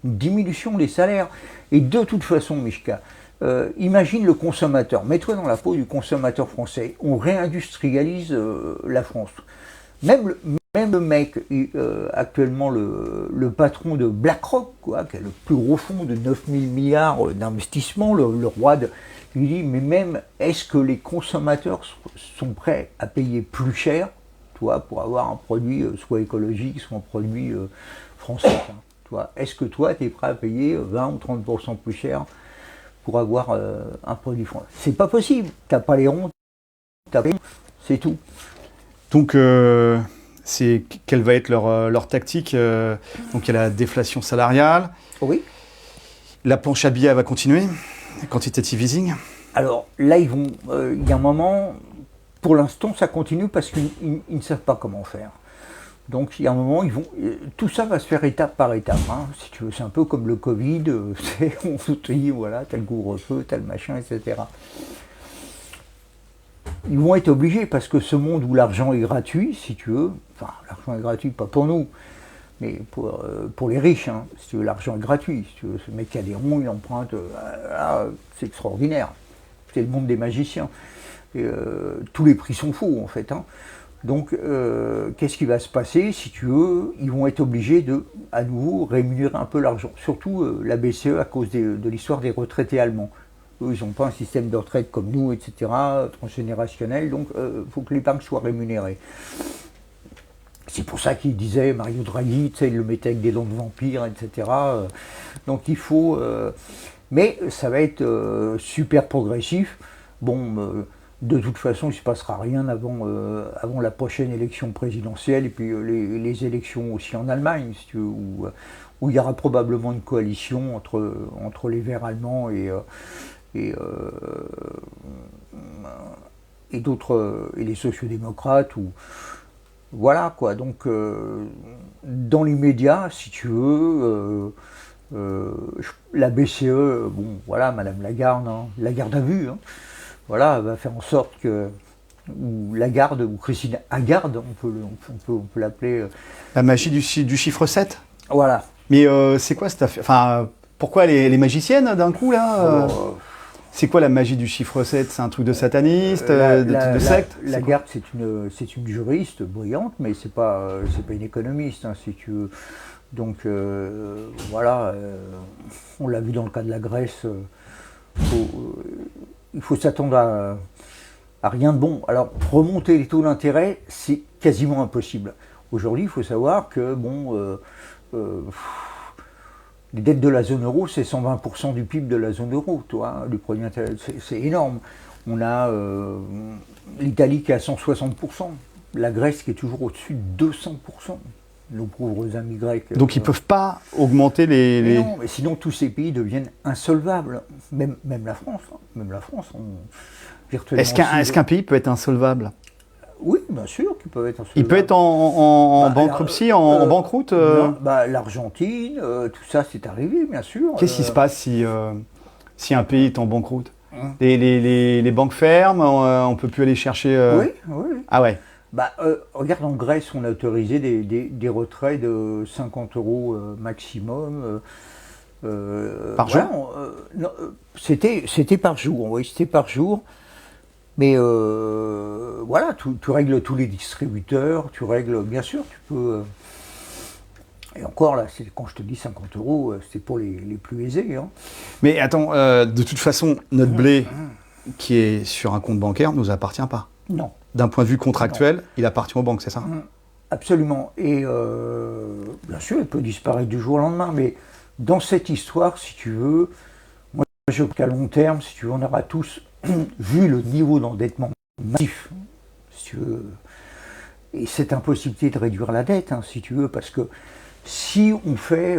Une diminution des salaires. Et de toute façon, Mishka, imagine le consommateur, mets-toi dans la peau du consommateur français, on réindustrialise la France. Même le mec, actuellement le patron de BlackRock, quoi, qui a le plus gros fonds de 9 000 milliards d'investissement, le roi il dit, mais même, est-ce que les consommateurs sont prêts à payer plus cher, toi, pour avoir un produit soit écologique, soit un produit français, hein, toi. Est-ce que toi, tu es prêt à payer 20 ou 30% plus cher pour avoir un produit français? C'est pas possible, t'as pas les ronds, c'est tout. Donc, quelle va être leur tactique? Donc, il y a la déflation salariale. Oui. La planche à billets va continuer. Quantitative easing. Alors là, il y a un moment, pour l'instant, ça continue parce qu'ils ne savent pas comment faire. Donc il y a un moment, tout ça va se faire étape par étape. Hein, si tu veux, c'est un peu comme le Covid, on se dit, voilà, tel couvre-feu, tel machin, etc. Ils vont être obligés parce que ce monde où l'argent est gratuit, si tu veux, enfin l'argent est gratuit, pas pour nous, mais pour les riches, hein, si tu veux, l'argent est gratuit. Si tu veux, ce mec qui a des ronds, il emprunte, c'est extraordinaire. C'est le monde des magiciens. Et, tous les prix sont faux, en fait. Hein. Donc, qu'est-ce qui va se passer? Si tu veux, ils vont être obligés de, à nouveau, rémunérer un peu l'argent. Surtout la BCE à cause de l'histoire des retraités allemands. Eux, ils n'ont pas un système de retraite comme nous, etc., transgénérationnel. Donc, il faut que l'épargne soit rémunérée. C'est pour ça qu'il disait, Mario Draghi, tu sais, il le mettait avec des dents de vampire, etc. Donc il faut... mais ça va être super progressif. Bon, de toute façon, il ne se passera rien avant la prochaine élection présidentielle et puis les élections aussi en Allemagne, si tu veux, où il y aura probablement une coalition entre les Verts allemands et d'autres, et les sociodémocrates, voilà quoi, donc dans l'immédiat, si tu veux, la BCE, bon voilà, Madame Lagarde, hein, Lagarde a vu, hein, voilà, va faire en sorte que, ou Lagarde, ou Christine Lagarde, on peut l'appeler. La magie du chiffre 7. Voilà. Mais c'est quoi cette affaire? Enfin, pourquoi les magiciennes d'un coup là C'est quoi la magie du chiffre 7? C'est un truc de sataniste, de secte? Lagarde, c'est une juriste brillante, mais c'est pas une économiste, hein, si tu veux. Donc voilà, on l'a vu dans le cas de la Grèce. Il faut s'attendre à rien de bon. Alors, remonter les taux d'intérêt, c'est quasiment impossible. Aujourd'hui, il faut savoir que les dettes de la zone euro, c'est 120% du PIB de la zone euro, toi, du produit intérieur. C'est énorme. On a l'Italie qui est à 160%, la Grèce qui est toujours au-dessus de 200%. Nos pauvres amis grecs. Donc ils ne peuvent pas augmenter les... Non, mais sinon tous ces pays deviennent insolvables. Même la France. Hein. Même la France. Est-ce qu'un pays peut être insolvable? Oui, bien sûr qu'il peut être insolvable. Il peut être en bankruptcie, en banqueroute l'Argentine, tout ça c'est arrivé, bien sûr. Qu'est-ce qui se passe si un pays est en banqueroute? Les banques ferment, on ne peut plus aller chercher... Oui. Ah ouais. Regarde, en Grèce, on a autorisé des retraits de 50 € maximum. Par jour c'était par jour, oui, c'était par jour. Mais voilà, tu règles tous les distributeurs, tu règles, bien sûr, tu peux... et encore là, quand je te dis 50 €, c'est pour les plus aisés. Hein. Mais attends, de toute façon, notre blé qui est sur un compte bancaire ne nous appartient pas. Non. D'un point de vue contractuel, il appartient aux banques, c'est ça? Absolument. Et bien sûr, il peut disparaître du jour au lendemain, mais dans cette histoire, si tu veux, moi je crois qu'à long terme, si tu veux, on aura tous vu le niveau d'endettement massif, si tu veux, et cette impossibilité de réduire la dette, hein, si tu veux, parce que si on fait...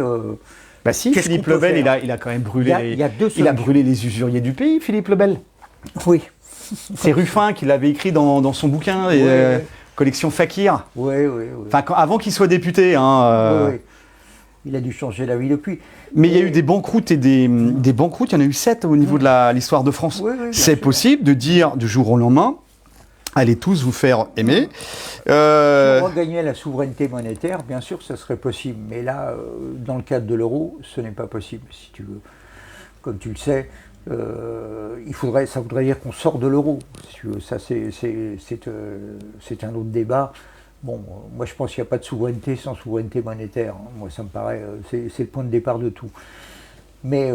Philippe Lebel, il a quand même brûlé, il a brûlé les usuriers du pays, Philippe Lebel. Oui. C'est Ruffin qui l'avait écrit dans son bouquin, collection Fakir. Oui. Enfin, avant qu'il soit député. Oui. Il a dû changer d'avis depuis. Mais il y a eu des banqueroutes et des banqueroutes, il y en a eu 7 au niveau de l'histoire de France. Oui, c'est possible de dire du jour au lendemain, allez tous vous faire aimer. Si on regagnait la souveraineté monétaire, bien sûr, ça serait possible. Mais là, dans le cadre de l'euro, ce n'est pas possible, si tu veux. Comme tu le sais, ça voudrait dire qu'on sort de l'euro. Si tu veux. Ça, c'est un autre débat. Bon, moi je pense qu'il n'y a pas de souveraineté sans souveraineté monétaire. Hein. Moi ça me paraît, c'est le point de départ de tout. Mais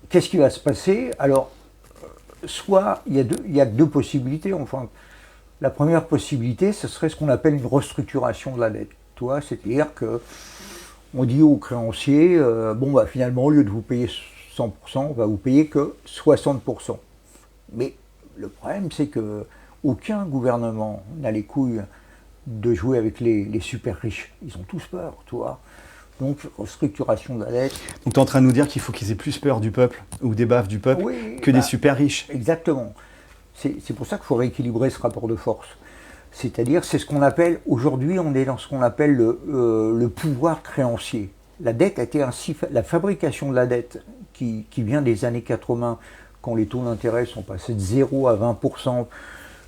qu'est-ce qui va se passer? Alors, soit il y a deux possibilités. Enfin, la première possibilité, ce serait ce qu'on appelle une restructuration de la dette. C'est-à-dire que on dit aux créanciers, finalement au lieu de vous payer 100%, on va vous payer que 60%. Mais le problème, c'est que aucun gouvernement n'a les couilles de jouer avec les super riches. Ils ont tous peur, Donc, restructuration de la dette. Donc, tu es en train de nous dire qu'il faut qu'ils aient plus peur du peuple ou des baffes du peuple que des super riches. Exactement. C'est pour ça qu'il faut rééquilibrer ce rapport de force. C'est-à-dire, c'est ce qu'on appelle, aujourd'hui, on est dans ce qu'on appelle le pouvoir créancier. La dette a été la fabrication de la dette qui vient des années 80, quand les taux d'intérêt sont passés de 0 à 20%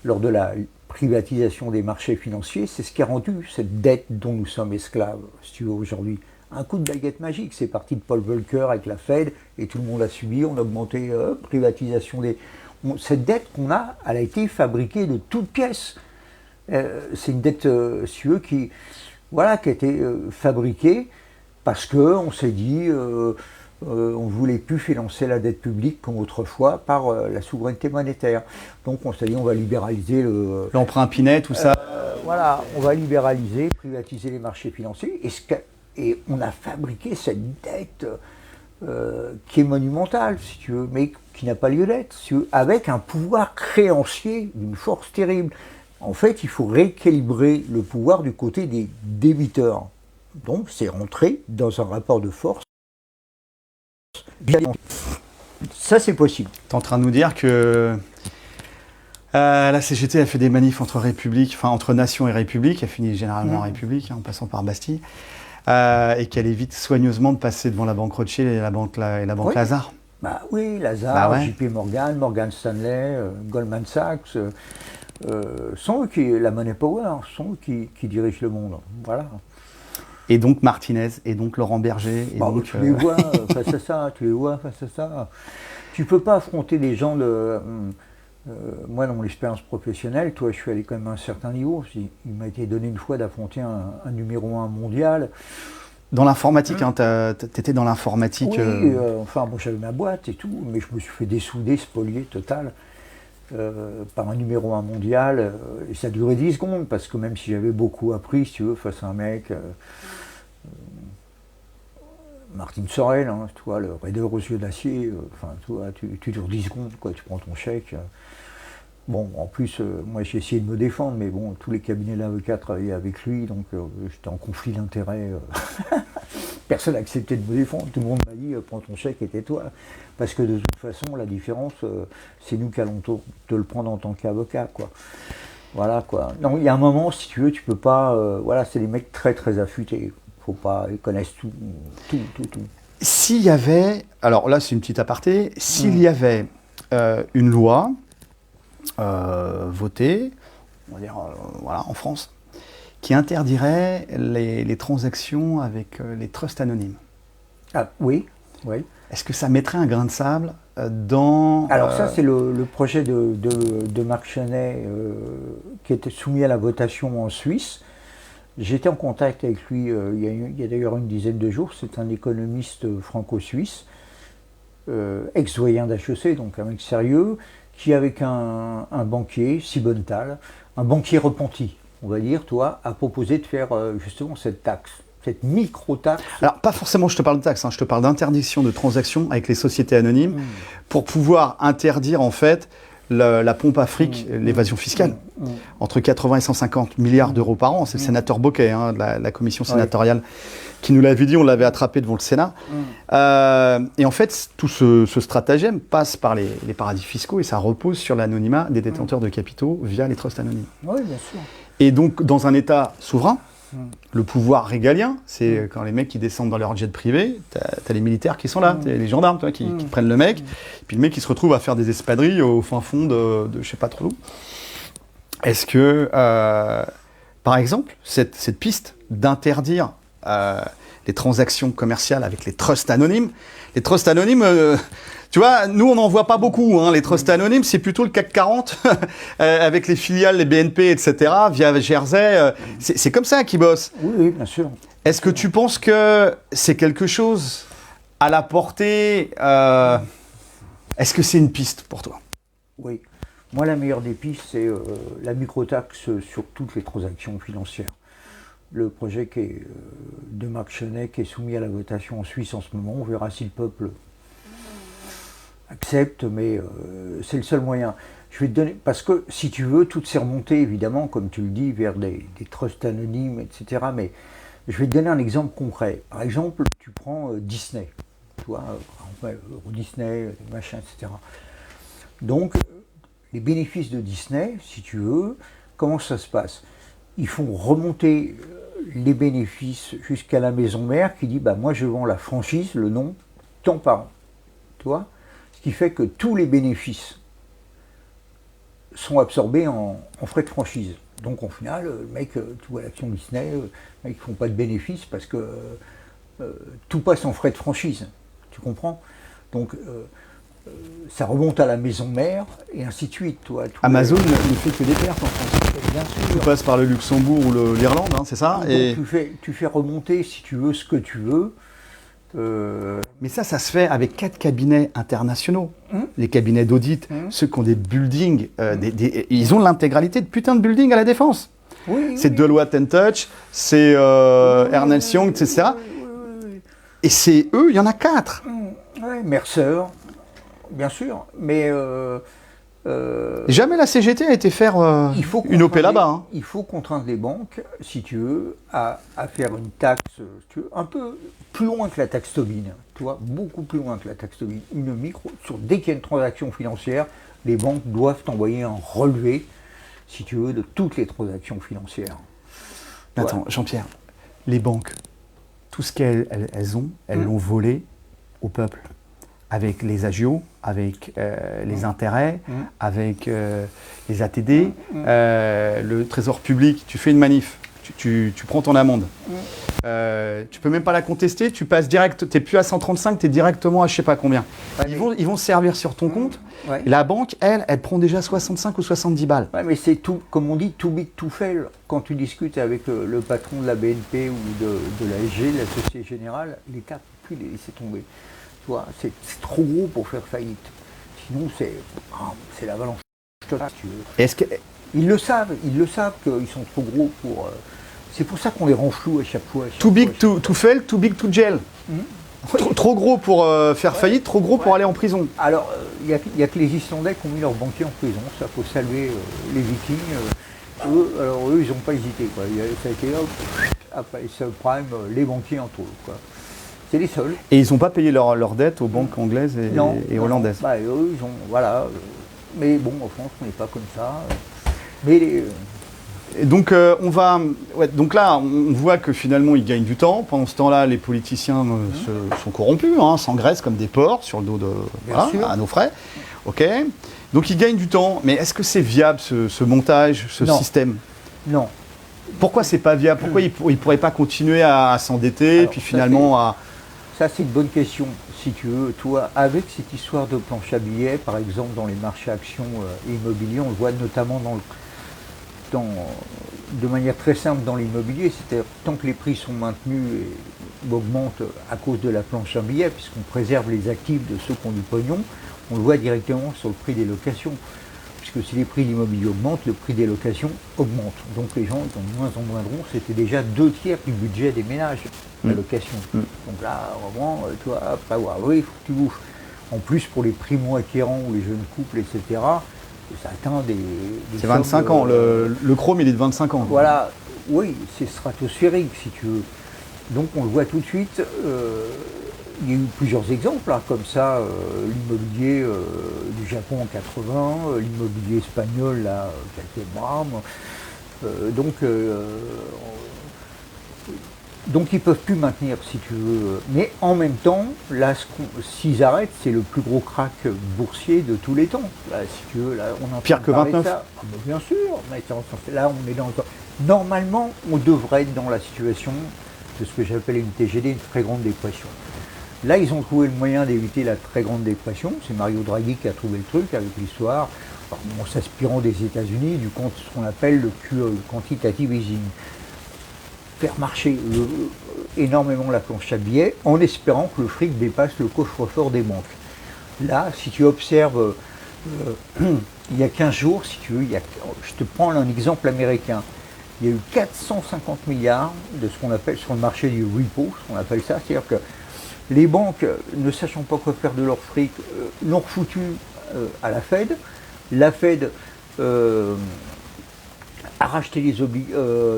lors de la privatisation des marchés financiers, c'est ce qui a rendu cette dette dont nous sommes esclaves, si tu veux, aujourd'hui. Un coup de baguette magique, c'est parti de Paul Volcker avec la Fed, et tout le monde a subi, on a augmenté privatisation des... cette dette qu'on a, elle a été fabriquée de toutes pièces. C'est une dette, si tu veux, qui a été fabriquée parce qu'on s'est dit... on ne voulait plus financer la dette publique comme autrefois par la souveraineté monétaire. Donc on s'est dit on va libéraliser l'emprunt Pinay, tout ça. On va libéraliser, privatiser les marchés financiers. Et on a fabriqué cette dette qui est monumentale, si tu veux, mais qui n'a pas lieu d'être, si tu veux, avec un pouvoir créancier d'une force terrible. En fait, il faut rééquilibrer le pouvoir du côté des débiteurs. Donc c'est rentrer dans un rapport de force. Ça, c'est possible. Tu es en train de nous dire que la CGT a fait des manifs entre nations et républiques, elle finit généralement en république, en passant par Bastille, et qu'elle évite soigneusement de passer devant la banque Rothschild et la banque Lazare. Oui, Lazare, JP Morgan, Morgan Stanley, Goldman Sachs, sont eux la money power, sont eux qui dirigent le monde. Voilà. Et donc Martinez, et donc Laurent Berger. Et donc, tu les vois face à ça, tu peux pas affronter des gens de... moi, dans mon expérience professionnelle, toi, je suis allé quand même à un certain niveau. Il m'a été donné une fois d'affronter un numéro 1 mondial. Dans l'informatique, hein, t'étais dans l'informatique. Oui, enfin, bon, j'avais ma boîte et tout, mais je me suis fait dessouder, spolier total par un numéro 1 mondial. Et ça a duré 10 secondes, parce que même si j'avais beaucoup appris, si tu veux, face à un mec... Martin Sorel, hein, toi, le raideur aux yeux d'acier, enfin, toi, tu dures 10 secondes, quoi, tu prends ton chèque. Bon, en plus, moi j'ai essayé de me défendre, mais bon, tous les cabinets d'avocats travaillaient avec lui, donc j'étais en conflit d'intérêts. Personne n'a accepté de me défendre, tout le monde m'a dit prends ton chèque et tais-toi. Parce que de toute façon, la différence, c'est nous qui allons te le prendre en tant qu'avocat, quoi. Voilà, quoi. Donc il y a un moment, si tu veux, tu peux pas. Voilà, c'est des mecs très très affûtés. Faut pas, ils connaissent tout. S'il y avait, alors là c'est une petite aparté, s'il y avait une loi votée, on va dire voilà, en France, qui interdirait les transactions avec les trusts anonymes. Ah oui, oui. Est-ce que ça mettrait un grain de sable dans... Alors ça c'est le projet de Marc Chenet qui était soumis à la votation en Suisse. J'étais en contact avec lui il y a d'ailleurs une dizaine de jours. C'est un économiste franco-suisse, ex-doyen d'HEC, donc un mec sérieux, qui avec un banquier, Sibontal, un banquier repenti, on va dire, toi, a proposé de faire justement cette taxe, cette micro-taxe. Alors pas forcément je te parle de taxe, hein, je te parle d'interdiction de transactions avec les sociétés anonymes pour pouvoir interdire en fait la pompe à fric, l'évasion fiscale. Entre 80 et 150 milliards d'euros par an. C'est le sénateur Bocquet, hein, de la commission sénatoriale, qui nous l'avait dit, on l'avait attrapé devant le Sénat. Et en fait, tout ce stratagème passe par les paradis fiscaux et ça repose sur l'anonymat des détenteurs de capitaux via les trusts anonymes. Oui, bien sûr. Et donc, dans un État souverain, le pouvoir régalien, c'est quand les mecs qui descendent dans leur jet privé, t'as les militaires qui sont là, t'as les gendarmes toi, qui prennent le mec, puis le mec qui se retrouve à faire des espadrilles au fin fond de je sais pas trop où. Est-ce que, par exemple, cette piste d'interdire les transactions commerciales avec les trusts anonymes, tu vois, nous on n'en voit pas beaucoup, hein, les trusts anonymes, c'est plutôt le CAC 40, avec les filiales, les BNP, etc., via Jersey, c'est comme ça qu'ils bossent. Oui, bien sûr. Est-ce que tu penses que c'est quelque chose à la portée, est-ce que c'est une piste pour toi? Oui. Moi, la meilleure des pistes, c'est la microtaxe sur toutes les transactions financières. Le projet de Marc Chenet qui est soumis à la votation en Suisse en ce moment, on verra si le peuple accepte, mais c'est le seul moyen. Je vais te donner, parce que si tu veux, toutes ces remontées, évidemment, comme tu le dis, vers des trusts anonymes, etc. Mais je vais te donner un exemple concret. Par exemple, tu prends Disney, tu vois, Disney, machin, etc. Donc, les bénéfices de Disney, si tu veux, comment ça se passe? Ils font remonter les bénéfices jusqu'à la maison mère qui dit bah, moi je vends la franchise, le nom, tant par an. Tu vois? Ce qui fait que tous les bénéfices sont absorbés en frais de franchise. Donc au final, le mec, tu vois l'action Disney, ils ne font pas de bénéfices parce que tout passe en frais de franchise. Tu comprends? Donc ça remonte à la maison mère et ainsi de suite. Toi, Amazon ne fait que des pertes en France. Bien sûr. Tout passe par le Luxembourg ou l'Irlande, hein, c'est ça? Et tu fais remonter, si tu veux, ce que tu veux. Mais ça se fait avec 4 cabinets internationaux. Les cabinets d'audit, ceux qui ont des buildings, ils ont l'intégralité de putain de buildings à la Défense. Oui, c'est Deloitte Touch, c'est Ernst Young, etc. Et c'est eux, il y en a 4. Oui, Mercer, bien sûr, mais... jamais la CGT a été faire une OP là-bas. Hein. Il faut contraindre les banques, si tu veux, à faire une taxe, si tu veux, un peu plus loin que la taxe Tobin, tu vois, beaucoup plus loin que la taxe Tobin. Une micro, dès qu'il y a une transaction financière, les banques doivent t'envoyer un relevé, si tu veux, de toutes les transactions financières. Attends, Jean-Pierre, les banques, tout ce qu'elles ont, elles l'ont volé au peuple. Avec les agios, avec les intérêts, avec les ATD, le trésor public, tu fais une manif, tu prends ton amende. tu peux même pas la contester, tu passes direct, t'es plus à 135, t'es directement à je sais pas combien. Ouais, Ils vont se servir sur ton compte, Ouais. et la banque, elle prend déjà 65 ou 70 balles. Ouais, mais c'est tout, comme on dit, too big to fail. Quand tu discutes avec le patron de la BNP ou de la SG, de la Société Générale, les cas, plus les laisser tomber. Tu vois, c'est trop gros pour faire faillite. Sinon, c'est l'avalanche totale, si tu veux. Est-ce que Ils le savent qu'ils sont trop gros pour. C'est pour ça qu'on les rend flous à chaque fois. too big to fail, too big to jail. Trop gros pour faire faillite, trop gros pour aller en prison. Alors, il n'y a que les Islandais qui ont mis leurs banquiers en prison. Ça, faut saluer les Vikings. Eux, ils n'ont pas hésité. Quoi. Ça a été hop, après les subprimes, les banquiers entre eux. Quoi. C'est les seuls. Et ils n'ont pas payé leur dette aux banques anglaises et hollandaises. Bah, eux, ils ont. Voilà. Mais bon, en France, on n'est pas comme ça. Mais Et donc, donc là, on voit que finalement, ils gagnent du temps. Pendant ce temps-là, les politiciens sont corrompus, s'engraissent comme des porcs sur le dos à nos frais. Ok. Donc, ils gagnent du temps. Mais est-ce que c'est viable, ce montage, ce système? Non. Pourquoi c'est pas viable? Pourquoi ils ne pourraient pas continuer à s'endetter, puis finalement Ça, c'est une bonne question, si tu veux. Toi, avec cette histoire de planche à billets, par exemple, dans les marchés actions immobiliers, on le voit notamment de manière très simple dans l'immobilier, c'est-à-dire tant que les prix sont maintenus et augmentent à cause de la planche à billets, puisqu'on préserve les actifs de ceux qui ont du pognon, on le voit directement sur le prix des locations. Puisque si les prix de l'immobilier augmentent, le prix des locations augmente. Donc les gens ils ont de moins en moins de ronds. C'était déjà 2/3 du budget des ménages, la location. Donc là, vraiment, toi, après avoir loué, il faut que tu bouffes. En plus, pour les primo-acquérants ou les jeunes couples, etc., ça atteint des c'est 25 ans. Le Chrome, il est de 25 ans. Voilà, oui, c'est stratosphérique, si tu veux. Donc on le voit tout de suite. Il y a eu plusieurs exemples, comme ça, l'immobilier du Japon en 80, l'immobilier espagnol, là, qui a été brame. Donc ils ne peuvent plus maintenir, si tu veux. Mais en même temps, là, s'ils arrêtent, c'est le plus gros crack boursier de tous les temps. Là, si tu veux, là, on en pire que 29. Bien sûr, mais là, on est dans. Normalement, on devrait être dans la situation de ce que j'appelle une TGD, une très grande dépression. Là, ils ont trouvé le moyen d'éviter la très grande dépression. C'est Mario Draghi qui a trouvé le truc avec l'histoire, en s'inspirant des États-Unis, ce qu'on appelle le QE, le quantitative easing. Faire marcher énormément la planche à billets en espérant que le fric dépasse le coffre-fort des banques. Là, si tu observes, il y a 15 jours, si tu veux, je te prends un exemple américain. Il y a eu 450 milliards de ce qu'on appelle sur le marché du repo, ce qu'on appelle ça, c'est-à-dire que les banques, ne sachant pas quoi faire de leur fric, l'ont refoutu à la Fed. La Fed a racheté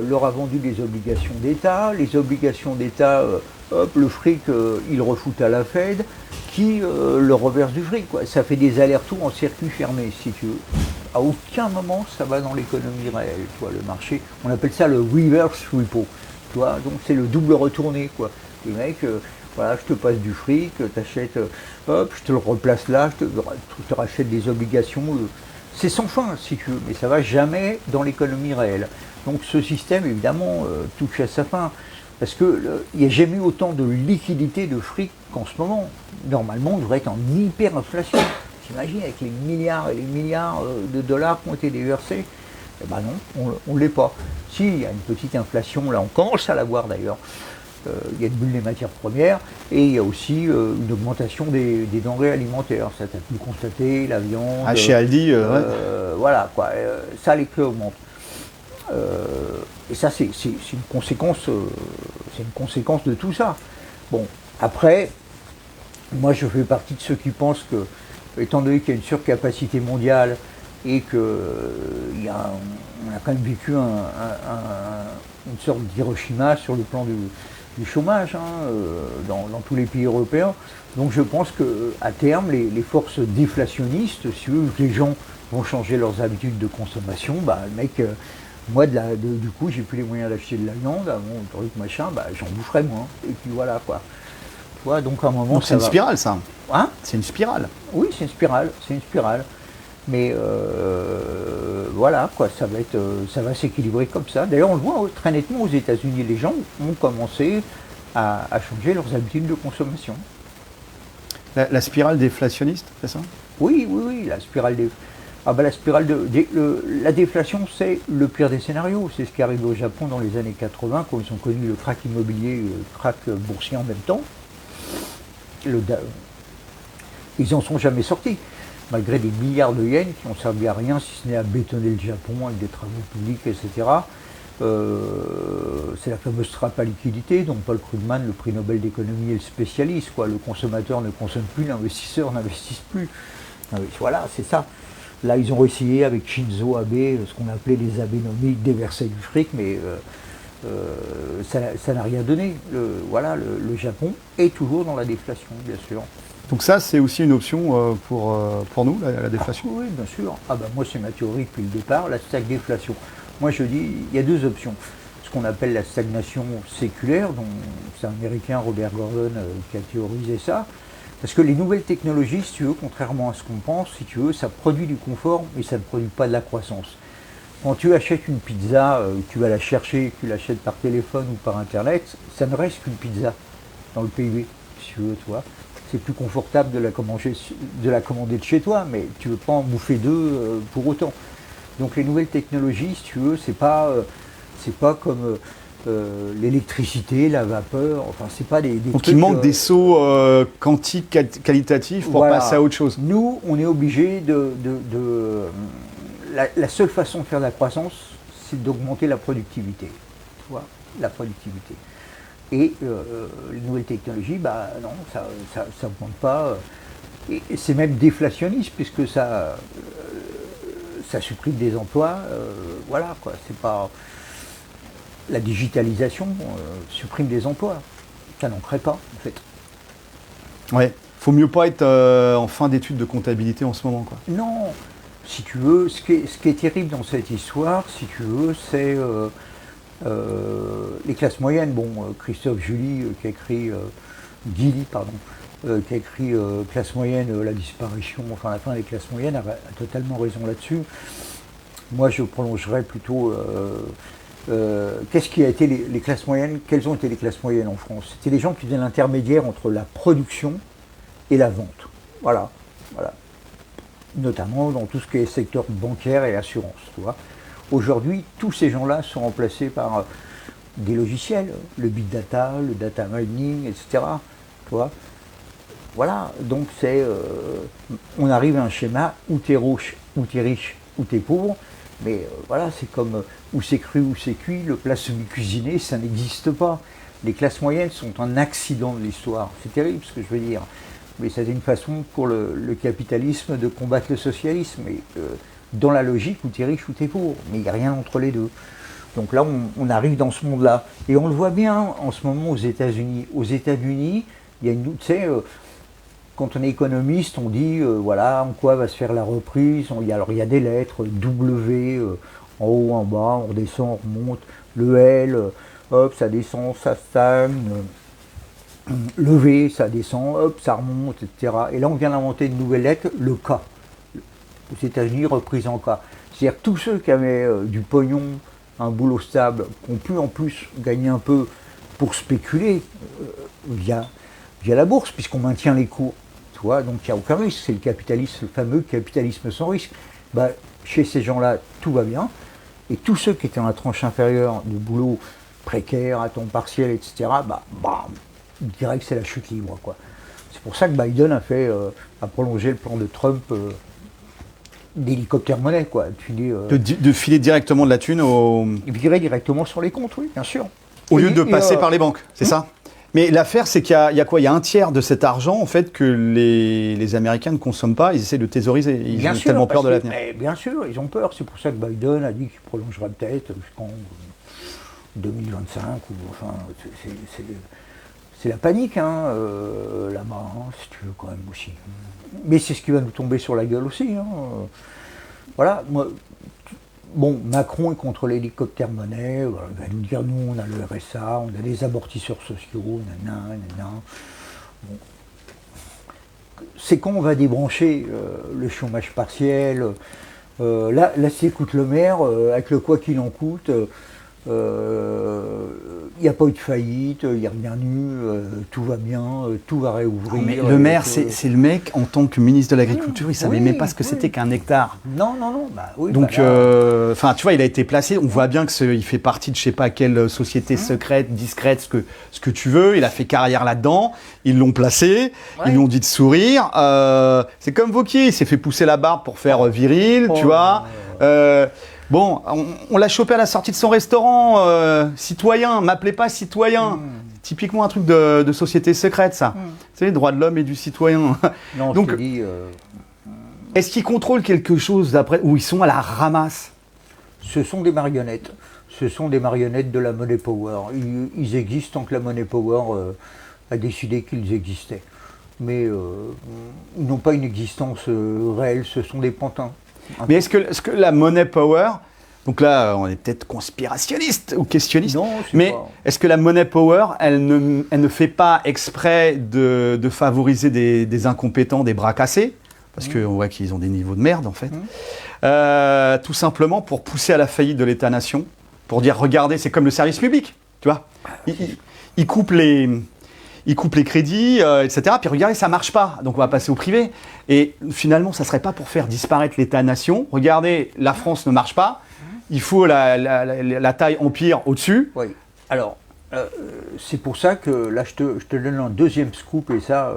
leur a vendu des obligations d'État. Les obligations d'État, le fric, ils refoutent à la Fed, qui leur reverse du fric. Quoi. Ça fait des allers-retours en circuit fermé, si tu veux. À aucun moment, ça va dans l'économie réelle, tu vois, le marché. On appelle ça le reverse repo. Tu vois, donc c'est le double retourné, quoi. Les mecs, voilà, je te passe du fric, t'achètes, hop, je te le replace là, je te rachète des obligations. C'est sans fin, si tu veux, mais ça va jamais dans l'économie réelle. Donc ce système, évidemment, touche à sa fin. Parce qu'il n'y a jamais eu autant de liquidité de fric qu'en ce moment. Normalement, on devrait être en hyperinflation. T'imagines, avec les milliards et les milliards de dollars qui ont été déversés, eh ben non, on ne l'est pas. Si, il y a une petite inflation, là, on commence à la voir d'ailleurs. Il y a une bulle des matières premières et il y a aussi une augmentation des denrées alimentaires. Ça, tu as pu le constater, la viande. Ah, chez Aldi, voilà, quoi. Ça, les prix augmentent. Et ça, c'est une conséquence de tout ça. Bon, après, moi, je fais partie de ceux qui pensent que, étant donné qu'il y a une surcapacité mondiale et qu'on a quand même vécu une sorte d'Hiroshima sur le plan du chômage dans tous les pays européens. Donc je pense qu'à terme, les forces déflationnistes, si vous voulez, que les gens vont changer leurs habitudes de consommation, le mec, moi du coup, j'ai plus les moyens d'acheter de la viande, mon truc machin, j'en boufferai moins. Et puis voilà quoi. Tu vois, donc à un moment, donc c'est une spirale, ça. C'est une spirale. Oui, c'est une spirale. Mais voilà, quoi, ça va s'équilibrer comme ça. D'ailleurs, on le voit très nettement aux États-Unis, les gens ont commencé à changer leurs habitudes de consommation. La spirale déflationniste, c'est ça? Oui, oui, oui, la spirale des... Ah bah la spirale la déflation, c'est le pire des scénarios. C'est ce qui arrive au Japon dans les années 80, quand ils ont connu le krach immobilier, le krach boursier en même temps. Ils n'en sont jamais sortis, malgré des milliards de yens qui n'ont servi à rien, si ce n'est à bétonner le Japon avec des travaux publics, etc. C'est la fameuse trappe à liquidité dont Paul Krugman, le prix Nobel d'économie, est le spécialiste. Quoi. Le consommateur ne consomme plus, l'investisseur n'investit plus. Voilà, c'est ça. Là, ils ont essayé avec Shinzo Abe, ce qu'on appelait les abénomiques, déverser du fric, mais ça n'a rien donné. Le Japon est toujours dans la déflation, bien sûr. Donc ça, c'est aussi une option pour nous, la déflation? Oui, bien sûr. Ah ben moi, c'est ma théorie depuis le départ, la stagflation. Moi, je dis, il y a deux options. Ce qu'on appelle la stagnation séculaire, dont c'est un Américain, Robert Gordon, qui a théorisé ça. Parce que les nouvelles technologies, si tu veux, contrairement à ce qu'on pense, si tu veux, ça produit du confort, mais ça ne produit pas de la croissance. Quand tu achètes une pizza, tu vas la chercher, tu l'achètes par téléphone ou par internet, ça ne reste qu'une pizza dans le PIB, si tu veux, toi. C'est plus confortable de la commander de chez toi, mais tu ne veux pas en bouffer deux pour autant. Donc les nouvelles technologies, si tu veux, c'est pas comme l'électricité, la vapeur, enfin c'est pas des Donc trucs, il manque des sauts quantiques qualitatifs pour passer à autre chose. Nous, on est obligé la seule façon de faire de la croissance, c'est d'augmenter la productivité. Tu vois, la productivité. Et les nouvelles technologies, bah non, ça augmente pas. Et c'est même déflationniste puisque ça supprime des emplois. Voilà quoi, c'est pas. La digitalisation supprime des emplois. Ça n'en crée pas, en fait. Ouais. Faut mieux pas être en fin d'études de comptabilité en ce moment, quoi. Non. Si tu veux, ce qui est terrible dans cette histoire, si tu veux, c'est les classes moyennes. Bon, Christophe Guilly, qui a écrit Classe moyenne, la disparition, enfin la fin des classes moyennes, a totalement raison là-dessus. Moi, je prolongerais plutôt. Qu'est-ce qui a été les classes moyennes? Quelles ont été les classes moyennes en France? C'était les gens qui faisaient l'intermédiaire entre la production et la vente. Voilà. Notamment dans tout ce qui est secteur bancaire et assurance. Tu vois. Aujourd'hui, tous ces gens-là sont remplacés par des logiciels, le big data, le data mining, etc. Tu vois. Voilà, donc on arrive à un schéma où t'es riche, où t'es pauvre. Mais voilà, c'est comme où c'est cru, où c'est cuit, le plat semi-cuisiné, ça n'existe pas. Les classes moyennes sont un accident de l'histoire. C'est terrible ce que je veux dire. Mais c'est une façon pour le capitalisme de combattre le socialisme. Et, dans la logique où tu es riche ou tu es pauvre. Mais il n'y a rien entre les deux. Donc là, on arrive dans ce monde-là. Et on le voit bien en ce moment aux États-Unis. Aux États-Unis, il y a une. Tu sais, quand on est économiste, on dit voilà en quoi va se faire la reprise. Alors il y a des lettres W en haut, en bas, on redescend, on remonte. Le L, hop, ça descend, ça stagne. Le V, ça descend, hop, ça remonte, etc. Et là, on vient d'inventer une nouvelle lettre, le K. Aux États-Unis, reprise en K. C'est-à-dire tous ceux qui avaient du pognon, un boulot stable, qui ont pu en plus gagner un peu pour spéculer via la bourse, puisqu'on maintient les cours. Tu vois, donc il n'y a aucun risque. C'est le capitalisme, le fameux capitalisme sans risque. Bah, chez ces gens-là, tout va bien. Et tous ceux qui étaient dans la tranche inférieure de boulot précaire, à temps partiel, etc., je dirais que c'est la chute libre, quoi. C'est pour ça que Biden a prolongé le plan de Trump d'hélicoptère monnaie, quoi. De filer directement de la thune Il virait directement sur les comptes, oui, bien sûr. Au lieu de passer par les banques, c'est ça? Mais l'affaire, c'est qu'il y a quoi? Il y a un tiers de cet argent, en fait, que les Américains ne consomment pas. Ils essaient de thésauriser. Ils ont tellement peur de l'avenir. Bien sûr, ils ont peur. C'est pour ça que Biden a dit qu'il prolongera peut-être jusqu'en 2025. Ou, enfin, c'est la panique, hein, là-bas, hein, si tu veux, quand même aussi. Mais c'est ce qui va nous tomber sur la gueule aussi. Hein. Voilà, moi, bon, Macron est contre l'hélicoptère monnaie, voilà, il va nous dire, nous, on a le RSA, on a les amortisseurs sociaux, nanana. Bon. C'est quand on va débrancher le chômage partiel, Là, s'écoute le maire, avec le quoi qu'il en coûte, il n'y a pas eu de faillite, il n'y a rien eu, tout va bien, tout va réouvrir. Non, mais le maire, c'est le mec, en tant que ministre de l'Agriculture, il ne savait même pas ce que c'était qu'un hectare. Non, oui. Donc, tu vois, il a été placé, on voit bien qu'il fait partie de je ne sais pas quelle société secrète, discrète, ce que tu veux, il a fait carrière là-dedans, ils l'ont placé, ils lui ont dit de sourire. C'est comme Wauquiez, il s'est fait pousser la barbe pour faire viril, tu vois. Bon, on l'a chopé à la sortie de son restaurant, citoyen, m'appelez pas citoyen. Typiquement un truc de société secrète, ça. Tu sais, les droits de l'homme et du citoyen. Non, donc, je te dis, est-ce qu'ils contrôlent quelque chose d'après, ou ils sont à la ramasse? Ce sont des marionnettes. Ce sont des marionnettes de la Money Power. Ils existent tant que la Money Power a décidé qu'ils existaient. Mais ils n'ont pas une existence réelle, ce sont des pantins. Mais est-ce que la Money Power, donc là on est peut-être conspirationniste ou questionniste, non, mais est-ce que la Money Power, elle ne fait pas exprès de favoriser des incompétents, des bras cassés, parce qu'on voit qu'ils ont des niveaux de merde en fait, tout simplement pour pousser à la faillite de l'État-nation, pour dire regardez, c'est comme le service public, tu vois, ils coupent les crédits, etc. Puis regardez, ça ne marche pas, donc on va passer au privé. Et finalement, ça ne serait pas pour faire disparaître l'État-nation. Regardez, la France ne marche pas, il faut la taille empire au-dessus. Oui, alors, c'est pour ça que là, je te donne un deuxième scoop, et ça,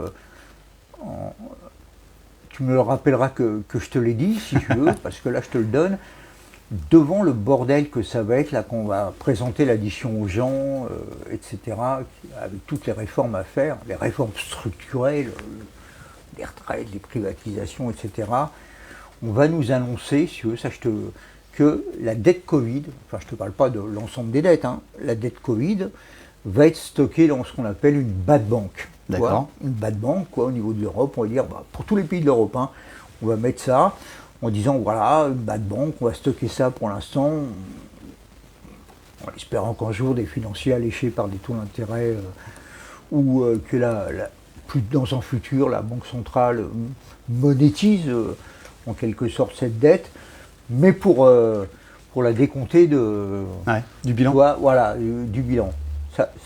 tu me le rappelleras que je te l'ai dit, si tu veux, parce que là, je te le donne. Devant le bordel que ça va être, là, qu'on va présenter l'addition aux gens, etc., avec toutes les réformes à faire, les réformes structurelles, les retraites, les privatisations, etc., on va nous annoncer, si tu veux, que la dette Covid, enfin je ne te parle pas de l'ensemble des dettes, hein, la dette Covid va être stockée dans ce qu'on appelle une bad bank. D'accord. Une bad bank, quoi, au niveau de l'Europe, on va dire, pour tous les pays de l'Europe, hein, on va mettre ça, en disant voilà, une bad bank, on va stocker ça pour l'instant, en espérant qu'un jour des financiers alléchés par des taux d'intérêt ou que plus dans un futur la Banque centrale monétise en quelque sorte cette dette, mais pour la décompter du bilan. Voilà, du bilan.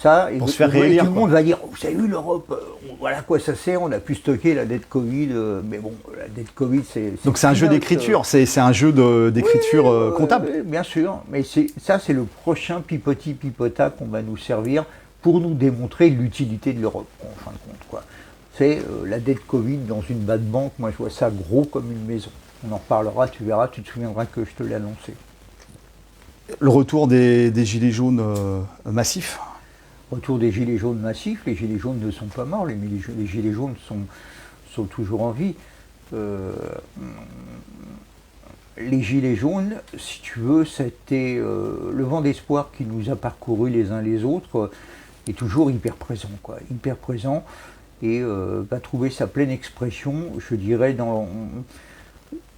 Ça, pour se faire réélire. Tout le monde va dire, vous avez vu l'Europe, voilà à quoi ça sert, on a pu stocker la dette Covid, mais bon, la dette Covid, c'est... Donc c'est un jeu d'écriture, c'est un jeu d'écriture comptable. Bien sûr, mais ça c'est le prochain pipota qu'on va nous servir pour nous démontrer l'utilité de l'Europe, en fin de compte, quoi. C'est la dette Covid dans une bad bank, moi je vois ça gros comme une maison. On en reparlera, tu verras, tu te souviendras que je te l'ai annoncé. Le retour des gilets jaunes massifs. Retour des gilets jaunes massifs, les gilets jaunes ne sont pas morts, les gilets jaunes sont toujours en vie. Les gilets jaunes, si tu veux, c'était le vent d'espoir qui nous a parcouru les uns les autres, est toujours hyper présent, quoi, hyper présent, et va trouver sa pleine expression, je dirais,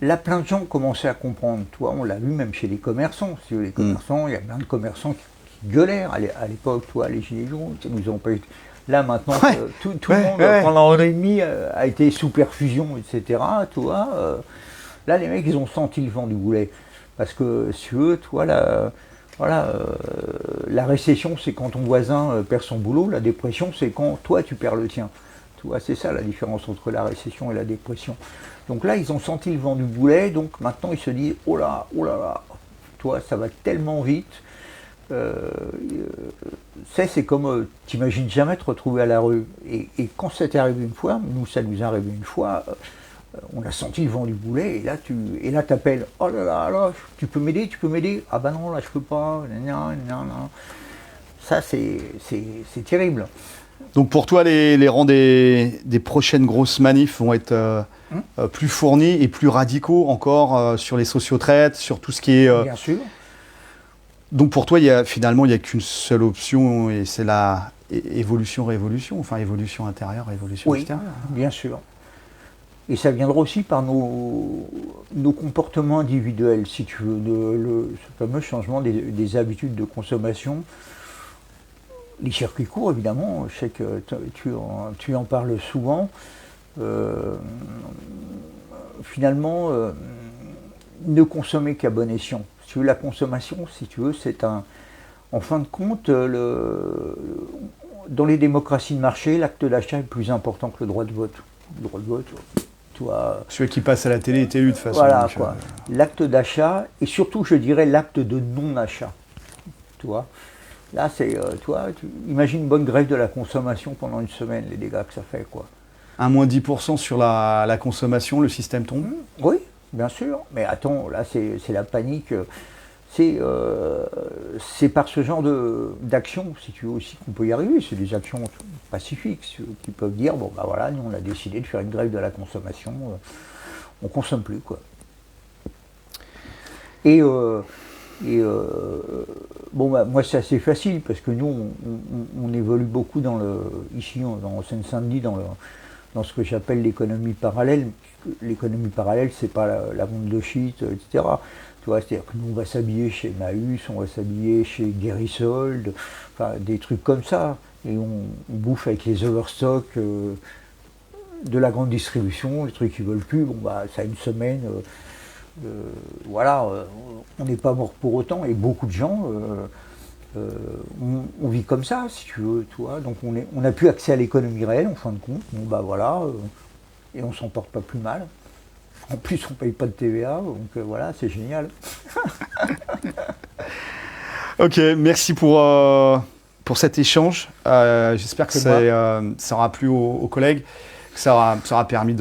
là, plein de gens commençaient à comprendre. Toi, on l'a vu même chez les commerçants. Si les commerçants, il y a plein de commerçants qui gueulèrent à l'époque, toi, les gilets jaunes, ça nous empêche. Là, maintenant, tout le monde, pendant un an et demi, a été sous perfusion, etc. Toi, là, les mecs, ils ont senti le vent du boulet. Parce que, si tu veux, toi, la récession, c'est quand ton voisin perd son boulot. La dépression, c'est quand toi, tu perds le tien. Tu vois, c'est ça la différence entre la récession et la dépression. Donc là, ils ont senti le vent du boulet, donc maintenant ils se disent oh là là, toi, ça va tellement vite. C'est comme, t'imagines jamais te retrouver à la rue. Et quand ça t'est arrivé une fois, nous ça nous est arrivé une fois, on a senti le vent du boulet, et là t'appelles, oh là là, tu peux m'aider, ah bah non, là je peux pas, non. Ça c'est terrible. Donc pour toi, les rangs des prochaines grosses manifs vont être plus fournis et plus radicaux encore sur les sociotraites, sur tout ce qui est... Bien sûr. Donc pour toi, finalement, il n'y a qu'une seule option, et c'est la évolution-révolution, enfin évolution intérieure, évolution extérieure. Bien sûr. Et ça viendra aussi par nos comportements individuels, si tu veux, ce fameux changement des habitudes de consommation. Les circuits courts, évidemment, je sais que tu en parles souvent. Finalement, ne consommer qu'à bon escient. Si tu veux, la consommation, si tu veux, c'est un... En fin de compte, dans les démocraties de marché, l'acte d'achat est plus important que le droit de vote. Le droit de vote, tu vois... Celui qui passe à la télé est élu de façon... Voilà, quoi. L'acte d'achat, et surtout, je dirais, l'acte de non-achat. Tu vois. Là, c'est... imagine une bonne grève de la consommation pendant une semaine, les dégâts que ça fait, quoi. Un moins 10% sur la consommation, le système tombe. Oui, bien sûr. Mais attends, là, c'est la panique. C'est par ce genre d'action, si tu veux aussi, qu'on peut y arriver. C'est des actions pacifiques qui peuvent dire, bon, bah voilà, nous, on a décidé de faire une grève de la consommation. On ne consomme plus, quoi. Bon, bah, moi, c'est assez facile, parce que nous, on évolue beaucoup ici, en Seine-Saint-Denis, dans ce que j'appelle l'économie parallèle. L'économie parallèle, c'est pas la vente de shit, etc. Tu vois, c'est-à-dire que nous, on va s'habiller chez Emmaüs, on va s'habiller chez Guérisold, enfin, des trucs comme ça. Et on bouffe avec les overstocks de la grande distribution, les trucs qui veulent plus. Bon, bah, ça a une semaine. Voilà, on n'est pas mort pour autant. Et beaucoup de gens, on vit comme ça, si tu veux. Tu vois. Donc, on n'a plus accès à l'économie réelle, en fin de compte. Bon, bah voilà. Et on s'en porte pas plus mal. En plus, on ne paye pas de TVA, donc voilà, c'est génial. Ok, merci pour cet échange. J'espère que ça aura plu aux collègues, que ça aura permis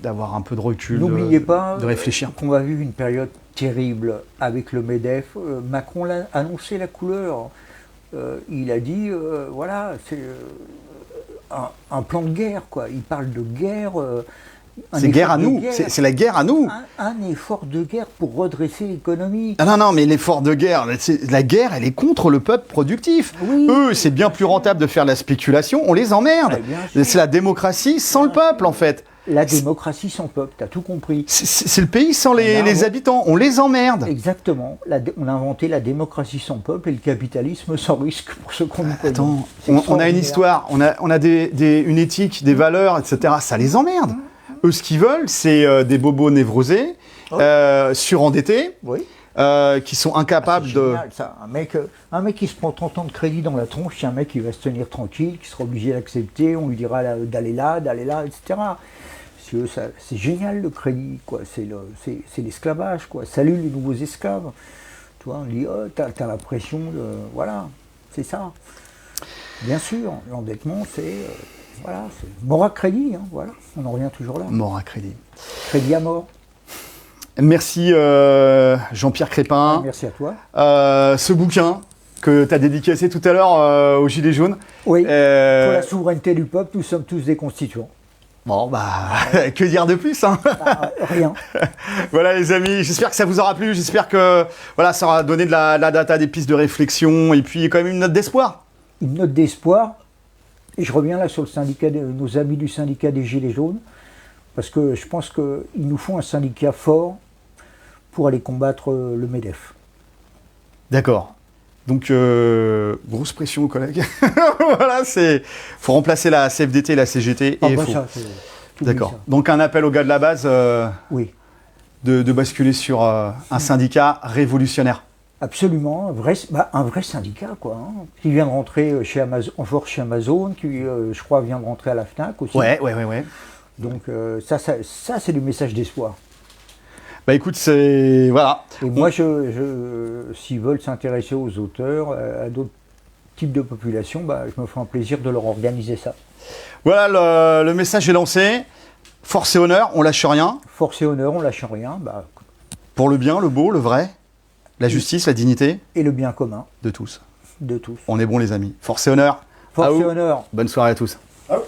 d'avoir un peu de recul, N'oubliez pas de réfléchir. Qu'on va vivre une période terrible avec le MEDEF. Macron l'a annoncé la couleur. Il a dit, voilà, c'est un plan de guerre, quoi. Il parle de guerre. C'est guerre à nous, c'est la guerre à nous. Un effort de guerre pour redresser l'économie. Ah non, mais l'effort de guerre, la guerre, elle est contre le peuple productif. Oui, eux, c'est bien plus rentable de faire la spéculation, on les emmerde. C'est la démocratie sans le peuple, en fait. La démocratie sans peuple, t'as tout compris. C'est le pays sans les habitants, on les emmerde. Exactement, on a inventé la démocratie sans peuple et le capitalisme sans risque pour ceux qu'on nous connaît. Attends, on a une histoire, on a une éthique, des valeurs, etc. Ça les emmerde. Eux, ce qu'ils veulent, c'est des bobos névrosés, surendettés, qui sont incapables de... Génial, ça. Un mec qui se prend 30 ans de crédit dans la tronche, c'est un mec qui va se tenir tranquille, qui sera obligé d'accepter, on lui dira d'aller là, etc. C'est génial le crédit, quoi. C'est l'esclavage, quoi. Salut les nouveaux esclaves. Tu vois, on dit, oh, t'as la pression de... Voilà, c'est ça. Bien sûr, l'endettement, c'est... Voilà, c'est mort à crédit, hein, voilà, on en revient toujours là. Mort à crédit. Crédit à mort. Merci Jean-Pierre Crépin. Ouais, merci à toi. Ce bouquin que tu as dédicacé tout à l'heure aux Gilets jaunes. Oui, pour la souveraineté du peuple, nous sommes tous des constituants. Bon, bah, que dire de plus, hein. Rien. Voilà les amis, j'espère que ça vous aura plu, j'espère que voilà, ça aura donné de la data, des pistes de réflexion, et puis quand même une note d'espoir. Une note d'espoir. Et je reviens là sur le syndicat, nos amis du syndicat des Gilets jaunes, parce que je pense qu'il nous faut un syndicat fort pour aller combattre le MEDEF. D'accord. Donc, grosse pression aux collègues. Voilà, faut remplacer la CFDT et la CGT. Ah et bah faut... ça, D'accord. Donc, un appel aux gars de la base oui. de basculer sur un syndicat révolutionnaire. Absolument, un vrai syndicat, quoi. Hein, qui vient de rentrer chez Amazon, chez Amazon, qui, je crois, vient de rentrer à la FNAC aussi. Ouais. Donc ça c'est du message d'espoir. Bah écoute, c'est... Voilà. Et moi, s'ils veulent s'intéresser aux auteurs, à d'autres types de populations, bah, je me ferai un plaisir de leur organiser ça. Voilà, le message est lancé. Force et honneur, on lâche rien. Force et honneur, on lâche rien. Bah, pour le bien, le beau, le vrai. La justice, la dignité. Et le bien commun. De tous. De tous. On est bons les amis. Force et honneur. Force et honneur. Bonne soirée à tous. Ah.